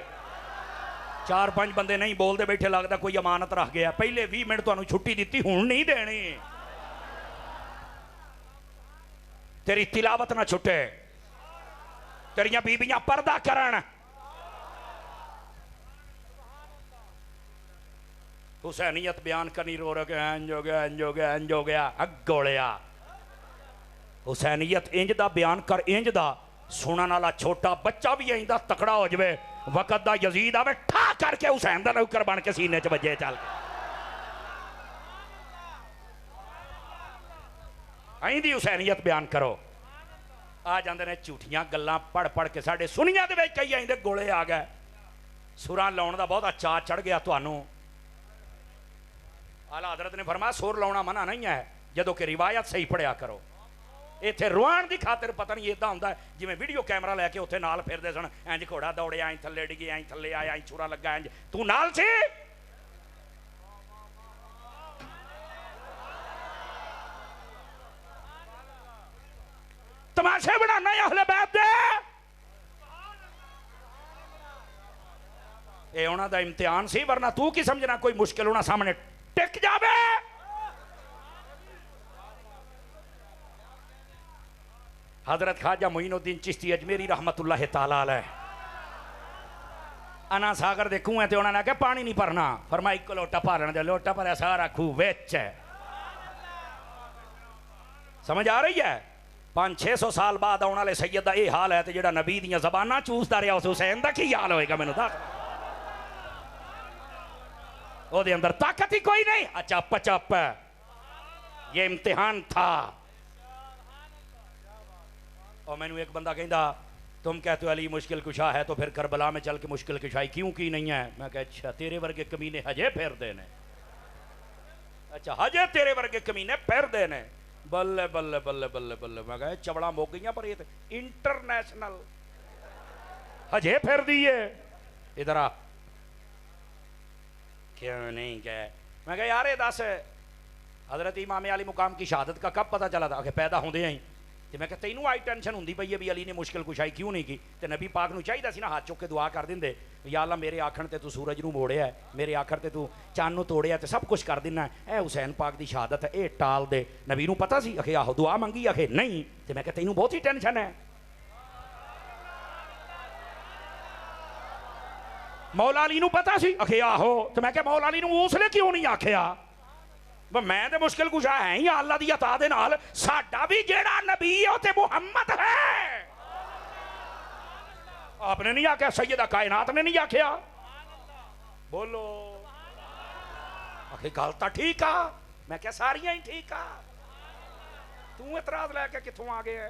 4-5 بندے نہیں بولتے بیٹھے لگتا کوئی امانت رکھ گیا پہلے 20 منٹ تمہیں چھٹی دیتی ہوں نہیں دینی تیری تلاوت نہ چھٹے تیریاں بیبیاں پردہ کرن حسینیت بیان کرنی رو رہا کہ انج ہو گیا انج ہو گیا انج ہو گیا اگوڑیا حسینیت انج دا بیان کر انج دا سنن والا چھوٹا بچہ بھی انج دا تکڑا ہو جوے وقت دا یزید آوے ٹھا کر کے حسین دا نوکر بن کے سینے چ بجے چل کے دی حسینیت بیان کرو آ جاندے نے جھوٹیاں گلاں پڑھ پڑھ کے ساڈے سنیاں دے وچ کئی دے گولے آ گئے سراں لاؤن دا بہت اچھا چڑھ گیا تانوں اعلیٰ حضرت نے فرمایا سر لاؤنا منع نہیں ہے جدوں کہ روایت صحیح پڑھیا کرو ایتھے روان دی خاطر پتہ نہیں ایداں ہوندا ہے جویں ویڈیو کیمرہ لے کے اوتھے نال پھردے سن انج گھوڑا دوڑیا این تھلے ڈگی این تھلے آیا این چھرا لگا انج تو نال سی تماشے بنانا ہے اہل بیت دے اے انہاں دا امتحان سی ورنہ تو کی سمجھنا کوئی مشکل ہونا سامنے ٹک جاوے حضرت خواجہ معین الدین چشتی اجمیری رحمت اللہ تعالی علیہ انا ساگر دے کنویں تے انہاں نے کہا پانی نہیں بھرنا فرمایا ایک لوٹا بھرن دے لوٹا بھریا سارا کھو وچ ہے سمجھ آ رہی ہے 500-600 سال بعد آنے والے سید دا اے حال ہے تے جڑا نبی دیاں زباناں چوسدا رہیا اس حسین دا کی حال ہوئے گا مینوں دس او دے اندر طاقت ہی کوئی نہیں اچھا پچپ یہ امتحان تھا اور میں نے ایک بندہ کہندا تم کہتے ہو علی مشکل کشا ہے تو پھر کربلا میں چل کے مشکل کشائی کیوں کی نہیں ہے میں کہا اچھا تیرے ورگے کمینے ہجے پھیر دینے اچھا ہجے تیرے ورگے کمینے پھیر دینے بلے بلے بلے بلے بلے میں کہا چبڑا موک گئیاں پر یہ تھے انٹرنیشنل ہجے پھیر دیئے ادھر آ کیوں نہیں گئے میں کہا یار دس حضرت امام علی مقام کی شہادت کا کب پتہ چلا تھا کہ پیدا ہوندے ہیں تو میں کہا تینوں آئی ٹینشن ہوندی پئی ہے بھی علی نے مشکل کشائی کیوں نہیں کی تو نبی پاک نو چاہیے سی نا ہاتھ چک کے دعا کر دیندے یا اللہ میرے آکھن تے تو سورج نو موڑیا ہے میرے آکھر تے تو چاند نو توڑیا تے سب کچھ کر دینا ہے اے حسین پاک دی شہادت ہے اے ٹال دے نبی نو پتہ سی کہ آہو دعا منگی آکھے نہیں تو میں کہا تینوں بہت ہی ٹینشن ہے مولا علی نو پتہ سی کہ آہو تو میں کہا مولا علی نو اس لئے کیوں نہیں آکھیا میں دے مشکل کشا ہے یا اللہ دی عطا دے نال ساڈا بھی جیڑا نبی ہے تے محمد ہے آپ نے نہیں آکھیا سیدہ کائنات نے نہیں آکھیا بولو آکھے گالتا ٹھیک آ میں کہا ساریاں ہی ٹھیک آ تو اعتراض لے کے کتھوں آگے ہے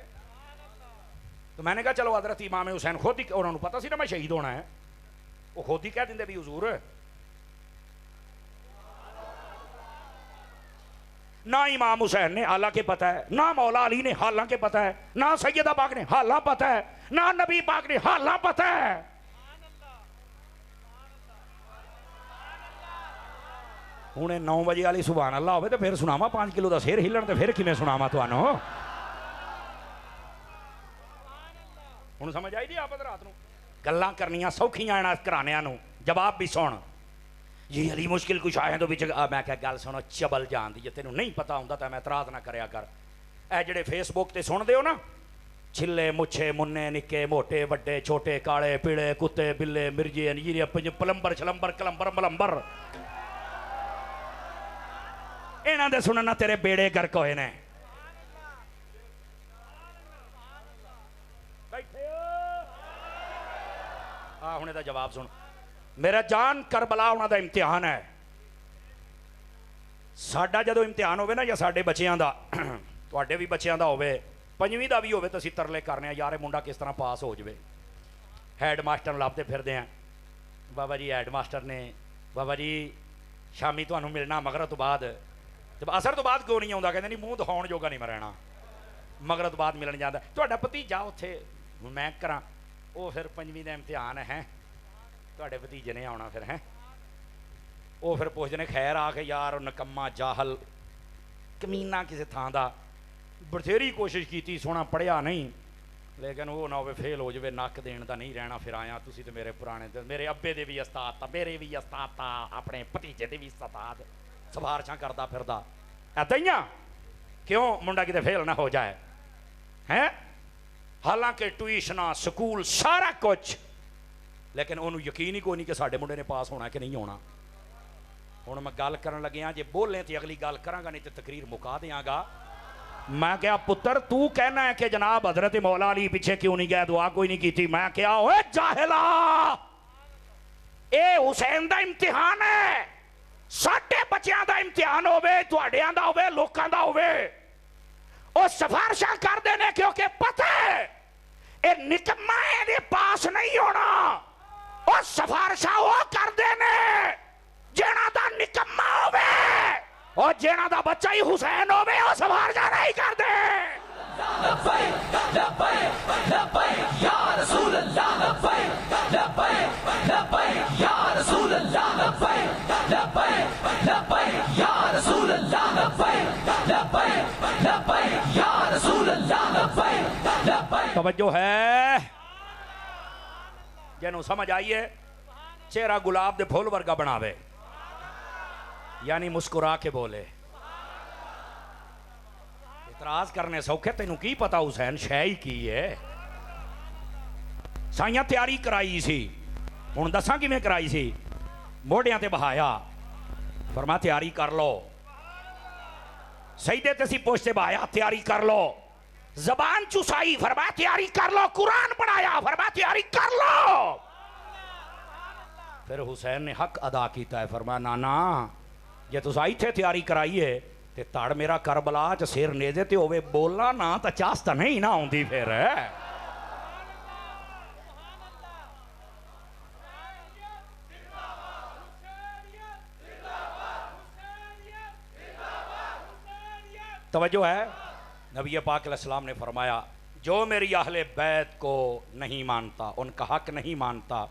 تو میں نے کہا چلو حضرت امام حسین خود ہی انہوں نے پتا سی نا میں شہید ہونا ہے وہ خود ہی کہہ دیندے بھی حضور نہ امام حسین نے حالانکہ پتہ ہے نہ مولا علی نے حالانکہ پتہ ہے نہ سیدہ پاک نے حالانکہ پتہ ہے نہ نبی پاک نے حالانکہ پتہ ہے انہیں 9 بجے والی سبحان اللہ ہوئے تو پھر سناما 5 کلو دا سیر ہلن تو پھر کیویں سناما تانوں ہن سمجھ آئی دی آپ رات نو گلاں کرنیاں سوکھیاں اینا کرانیاں نو جواب بھی سن یہ علی مشکل کچھ آئے تو بچ میں کہا گل سنو چبل جان دی تینوں نہیں پتا ہوندا تے میں اعتراض نہ کریا کر اے جڑے فیس بک تے سن دے ہو نا چھلے مچھے منے نکے موٹے وڈے چھوٹے کالے پیڑے کتے بلے مرجے انجیرے پلمبر چھلمبر کلمبر ملمبر انہاں دے سننا تیرے بیڑے گرک ہوئے نے ہاں ہونے دا جواب سن میرا جان کربلا ہونا دا امتحان ہے ساڈا جدو امتحان ہوئے نا یا ساڈے بچیاں دا تواڈے بھی بچیاں دا ہوئے 5ویں دا بھی ہوئے تو اسی ترلے کرنے ہیں یار منڈا کس طرح پاس ہو جوے ہیڈ ماسٹر لابتے پھر دے ہیں بابا جی ہیڈ ماسٹر نے بابا جی شامی تو انہوں ملنا مغرب تو بعد جب اثر تو بعد کیوں نہیں آؤں کہتے نہیں منہ دکھاؤن جوگا نہیں مرنا مغرب تو بعد ملن جاتا تہاڈا بھتیجا اوتھے میں کراں وہ پھر 5ویں دا امتحان ہے تہاڈے بھتیجے نے آنا پھر ہیں وہ پھر پوچھتے ہیں خیر آ کے یار نکما جاہل کمینہ کسی تھان دا بتھیری کوشش کیتی سونا پڑھیا نہیں لیکن وہ نہ ہوئے فیل ہو جائے نک دین دا نہیں رہنا پھر آیا تسی تے میرے پرانے میرے ابے دے بھی استاد تا میرے بھی استاد تا اپنے بھتیجے دے بھی استاد سفارشاں کردا پھردا ایدائیاں کیوں منڈا کتے فیل نہ ہو جائے ہیں حالانکہ ٹیوشنا سکول سارا کچھ لیکن انہوں یقین ہی کوئی نہیں کہ ساڈے منڈے نے پاس ہونا کہ نہیں ہونا ہوں میں گل کرن لگیا جے بولیں تے اگلی گل کراں گا نہیں تے تقریر مکا دیاں گا میں کیا پتر تو کہنا ہے کہ جناب حضرت مولا علی پیچھے کیوں نہیں گئے دعا کوئی نہیں کی تھی میں کیا ہوئے جاہلا اے حسین دا امتحان ہے ساڈے بچیاں دا امتحان ہوئے تواڈیاں دا ہوئے لوکاں دا ہوئے او سفارشاں کر دینے کیونکہ پتہ ہے اے نکمہ دے پاس نہیں ہونا او سفارشاں وہ کر دینے جینا دا نکمہ ہوئے اور جینا دا بچہ ہی حسین ہوئے اور سفارشاں نہیں کر دے لبیک لبیک لبیک یا رسول اللہ لبیک لبیک لبیک یا رسول اللہ لبیک لبیک لبیک یا رسول اللہ لبیک لبیک لبیک یا رسول اللہ لبیک لبیک توجہ ہے جنہوں سمجھ آئیے چہرہ گلاب دے پھول ورگا بناوے یعنی مسکرا کے بولے اعتراض کرنے سوکھے تینوں کی پتا حسین شے کی ہے سائیاں تیاری کرائی سی ہن دساں کیویں کرائی سی موڑیاں تے بہایا فرما تیاری کر لو سجدے تے سی پوچھتے بہایا تیاری کر لو زبان چسائی فرما تیاری کر لو قرآن پڑھایا فرما تیاری کر لو پھر حسین نے حق ادا کیتا ہے فرما نانا جے تو سائی تھے تیاری کرائیے تے تاڑ میرا کربلا چ سیر نیزے تے ہوئے بولنا نا تا چاستا نہیں نہ ہوندی پھر ہے توجہ ہے نبی پاک علیہ السلام نے فرمایا جو میری اہل بیت کو نہیں مانتا ان کا حق نہیں مانتا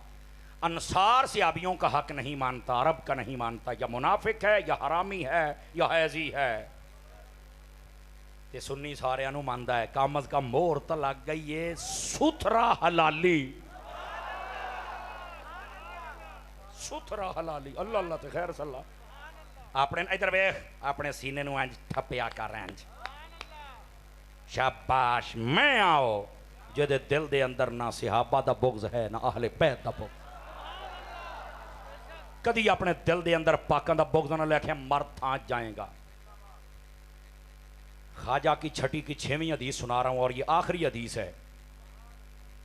انصار صحابیوں کا حق نہیں مانتا عرب کا نہیں مانتا یا منافق ہے یا حرامی ہے یا حیزی ہے یہ سنی سارے انو ماندا ہے کم از کم مور تا لگ گئی ہے ستھرا حلالی ستھرا حلالی اللہ اللہ تے خیر صلی اللہ اپنے ادھر ویکھ اپنے سینے نو انج تھپیا کر انج شاباش میں آؤ جدے دل دے اندر نہ صحابہ دا بغض ہے نہ اہل بیت دا بغض کدی اپنے دل دے اندر پاکاں دا بغض نہ لے کے مر تھا جائیں گا خواجہ کی چھٹی کی 6ویں حدیث سنا رہا ہوں اور یہ آخری حدیث ہے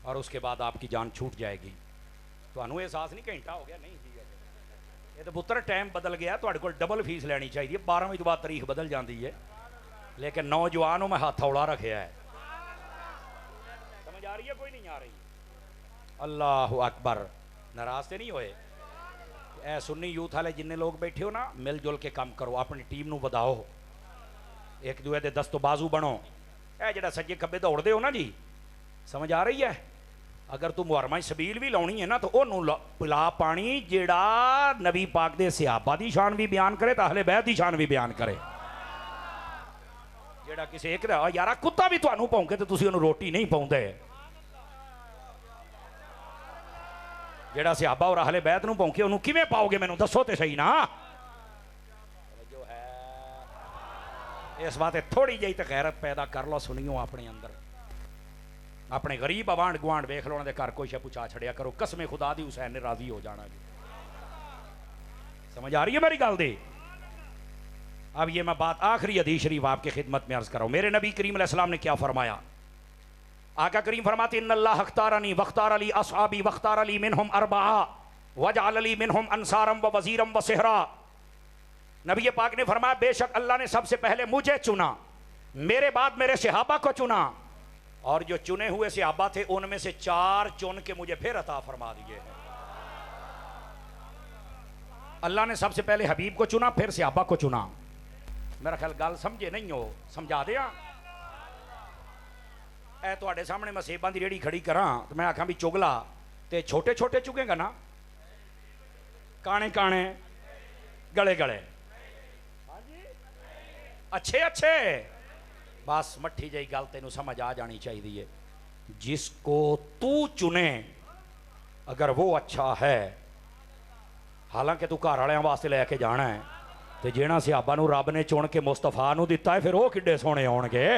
اور اس کے بعد آپ کی جان چھوٹ جائے گی تو انہوں احساس نہیں گھنٹہ ہو گیا نہیں یہ تو پتر ٹائم بدل گیا تو کو ڈبل فیس لینی چاہیے 12ویں تو بعد تاریخ بدل جاندی ہے لیکن نوجوانوں میں ہاتھ اوڑا رکھیا ہے سمجھ آ رہی ہے کوئی نہیں آ رہی اللہ اکبر ناراض سے نہیں ہوئے اے سنی یوتھ والے جننے لوگ بیٹھے ہو نا مل جل کے کام کرو اپنی ٹیم نو بداؤ ایک دوے دے دست و بازو بنو اے جڑا سجے کبے دوڑ دے ہو نا جی سمجھ آ رہی ہے اگر تو محرمہ سبیل بھی لاؤنی ہے نا تو انہوں پلا پانی جڑا نبی پاک دے صحابہ دی شان بھی بیان کرے تو اہل بیت دی شان بھی بیان کرے جڑا کسی ایک دا یارا کتا بھی تو انہوں پاؤں گے تو تسی انہوں روٹی نہیں پاؤں دے جڑا صحابہ اور اہل بیت نو پاؤں گے انہوں کیویں پاؤ گے میں نو دسو تے صحیح نا جو ہے اس بات تھوڑی جائی تے غیرت پیدا کر لو سنیوں اپنے اندر اپنے غریب آوانڈ گوانڈ ویکھ لو دے گھر کوئی شے پوچھا چھڑیا کرو قسم خدا دی حسین نے راضی ہو جانا جی سمجھ آ رہی ہے میری گل دی اب یہ میں بات آخری حدیث شریف آپ کی خدمت میں عرض کر رہا ہوں میرے نبی کریم علیہ السلام نے کیا فرمایا آقا کریم فرماتے ان اللہ اختارنی واختار لی اصحابی واختار لی منہم اربعہ وجعل لی منہم انصارم و وزیرم و سہرا نبی پاک نے فرمایا بے شک اللہ نے سب سے پہلے مجھے چنا میرے بعد میرے صحابہ کو چنا اور جو چنے ہوئے صحابہ تھے ان میں سے 4 چن کے مجھے پھر عطا فرما دیے ہیں اللہ نے سب سے پہلے حبیب کو چنا پھر صحابہ کو چنا میرا خیال گل سمجھے نہیں ہو سمجھا دیا اے تو آڑے سامنے میں سیبان دی ریڑی کھڑی کراں تو میں آکھاں بھی چگلا تے چھوٹے چھوٹے چگیں گا نا کانے کانے گڑے گڑے اچھے اچھے بس مٹھی جائی گل تینوں سمجھ آ جانی چاہیے جس کو تو چنے اگر وہ اچھا ہے، حالانکہ تو گھر والوں واسطے لے کے جانا ہے، تو جہاں صحابہ نو رب نے چن کے مصطفیٰ نو دیتا ہے، پھر وہ کڈے سونے ہون گے۔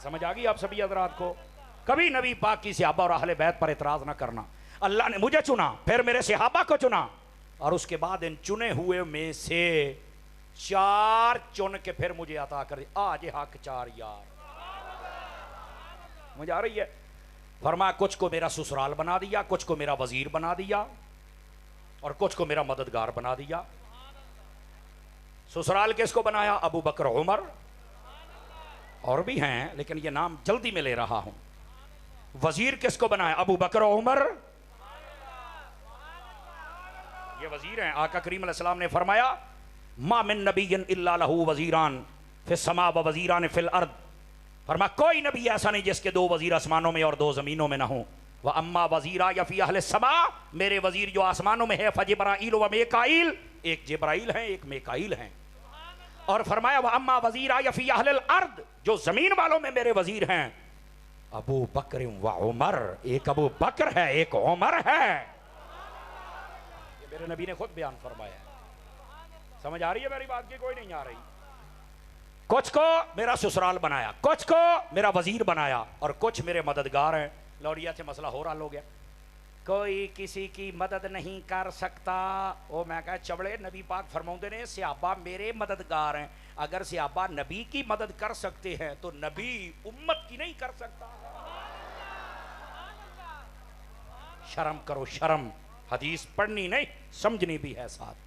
سمجھ آ گئی آپ سبھی حضرات کو؟ کبھی نبی پاک کی صحابہ اور اہل بیت پر اعتراض نہ کرنا۔ اللہ نے مجھے چنا، پھر میرے صحابہ کو چنا، اور اس کے بعد ان چنے ہوئے میں سے 4 چن کے پھر مجھے عطا کر دی۔ آج حق 4 یار، مجھے آ رہی ہے؟ فرمایا کچھ کو میرا سسرال بنا دیا، کچھ کو میرا وزیر بنا دیا، اور کچھ کو میرا مددگار بنا دیا۔ سسرال کس کو بنایا؟ ابو بکر عمر، اور بھی ہیں لیکن یہ نام جلدی میں لے رہا ہوں۔ وزیر کس کو بنایا؟ ابو بکر عمر، یہ وزیر ہیں۔ آقا کریم علیہ السلام نے فرمایا ما من نبی الا لہ وزیران فی السماء و وزیران فی الارض، فرمایا کوئی نبی ایسا نہیں جس کے 2 وزیر آسمانوں میں اور 2 زمینوں میں نہ ہوں۔ وَأَمَّا وَزِيرَا یا فی اہل السماء، میرے وزیر جو آسمانوں میں ہے، فجبرائیل و میکائیل، ایک جبرائیل ہیں ایک میکائیل ہیں۔ اور فرمایا وَأَمَّا وَزِيرَا یا فی اہل الارض، جو زمین والوں میں میرے وزیر ہیں، ابو بکر و عمر، ایک ابو بکر ہے ایک عمر ہے۔ یہ میرے نبی نے خود بیان فرمایا ہے۔ سمجھ آ رہی ہے میری بات کی؟ کوئی نہیں آ رہی؟ کچھ کو میرا سسرال بنایا، کچھ کو میرا وزیر بنایا، اور کچھ میرے مددگار ہیں۔ لوڈیا سے مسئلہ ہو رہا ہو گیا، کوئی کسی کی مدد نہیں کر سکتا۔ وہ میں کہا چبڑے، نبی پاک فرماؤندے نے صحابہ میرے مددگار ہیں، اگر صحابہ نبی کی مدد کر سکتے ہیں تو نبی امت کی نہیں کر سکتا؟ شرم کرو شرم، حدیث پڑھنی نہیں سمجھنی بھی ہے ساتھ۔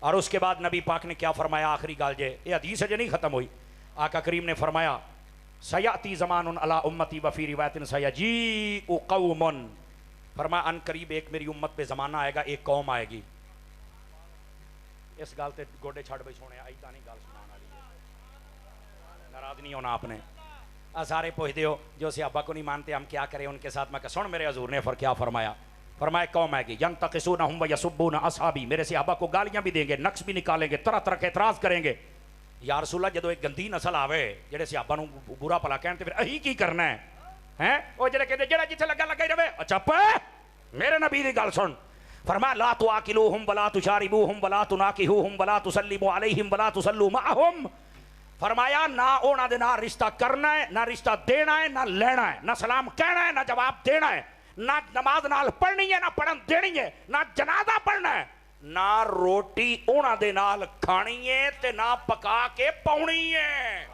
اور اس کے بعد نبی پاک نے کیا فرمایا؟ آخری گال جے، یہ حدیث ہے جو نہیں ختم ہوئی۔ آقا کریم نے فرمایا سیاتی زمان علی امتی وفی روایت سیجیء قوم، فرمایا ان قریب ایک میری امت پہ زمانہ آئے گا، ایک قوم آئے گی۔ اس گال تے گوڈے چھڑ بھائی سونے ایدہ نہیں گال سنان والی ہے، ناراض نہیں ہونا آپ نے۔ سارے پوچھ دیو جو صحابہ کو نہیں مانتے ہم کیا کریں ان کے ساتھ؟ میں کہا سن میرے حضور نے کیا فرمایا؟ فرمایا قوم آئے گی ینتقصونہم ویسبون اصحابی، میرے صحابہ کو گالیاں بھی دیں گے، نقص بھی نکالیں گے، طرح طرح کے اعتراض کریں گے۔ یا رسول اللہ جدو ایک گندی نسل آوے جڑے صحابہ نو برا بھلا کہن تے پھر اہی کی کرنا ہے ہیں؟ او جڑے کہندے جڑا جتھے لگا لگا ہی رہے، اچھا میرے نبی دی گل سن۔ فرمایا لا تواکلوہم ولا تشاربوہم ولا تناکحوہم ولا تسلموا علیہم ولا تصلوا معہم، فرمایا نہ انہاں دے نال رشتہ کرنا ہے، نہ رشتہ دینا ہے، نہ لینا ہے، نہ سلام کہنا ہے، نہ جواب دینا ہے، نہ نماز نال پڑھنی ہے، نہ پڑھن دینی ہے، نہ جنازہ پڑھنا ہے، نہ روٹی انہاں دے نال کھانی ہے تے نہ پکا کے پاؤنی ہے۔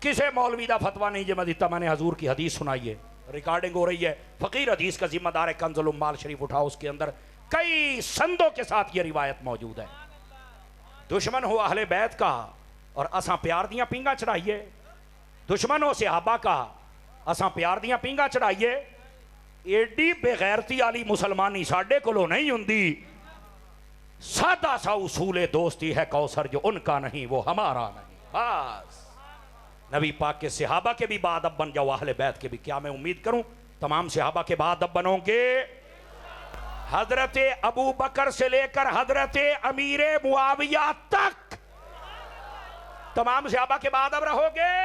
کسے مولوی دا فتویٰ نہیں جمع دیتا، میں نے حضور کی حدیث سنائی ہے، ریکارڈنگ ہو رہی ہے، فقیر حدیث کا ذمہ دار ہے، کنز الاموال شریف اٹھاؤ، اس کے اندر کئی سندوں کے ساتھ یہ روایت موجود ہے۔ دشمن ہو اہل بیت کا اور اساں پیار دیاں پینگاں چڑھائیے، دشمن ہو صحابہ کا اساں پیار دیاں پینگاں چڑھائیے، ایڈی بے غیرتی والی مسلمانی ساڈے کولوں نہیں ہوندی۔ سادہ سا اصول دوستی ہے کوثر جو ان کا نہیں وہ ہمارا نہیں، بس۔ نبی پاک کے صحابہ کے بھی بعد اب بن جاؤ، اہل بیت کے بھی۔ کیا میں امید کروں تمام صحابہ کے بعد اب بنو گے؟ حضرت ابو بکر سے لے کر حضرت امیر معاویہ تک تمام صحابہ کے بعد اب رہو گے؟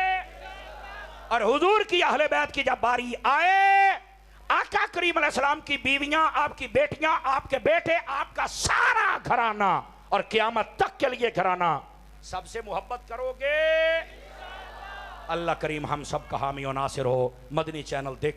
اور حضور کی اہل بیت کی جب باری آئے، آقا کریم علیہ السلام کی بیویاں، آپ کی بیٹیاں، آپ کے بیٹے، آپ کا سارا گھرانہ اور قیامت تک کے لیے گھرانہ، سب سے محبت کرو گے؟ اللہ کریم ہم سب کا حامی و ناصر ہو۔ مدنی چینل دیکھ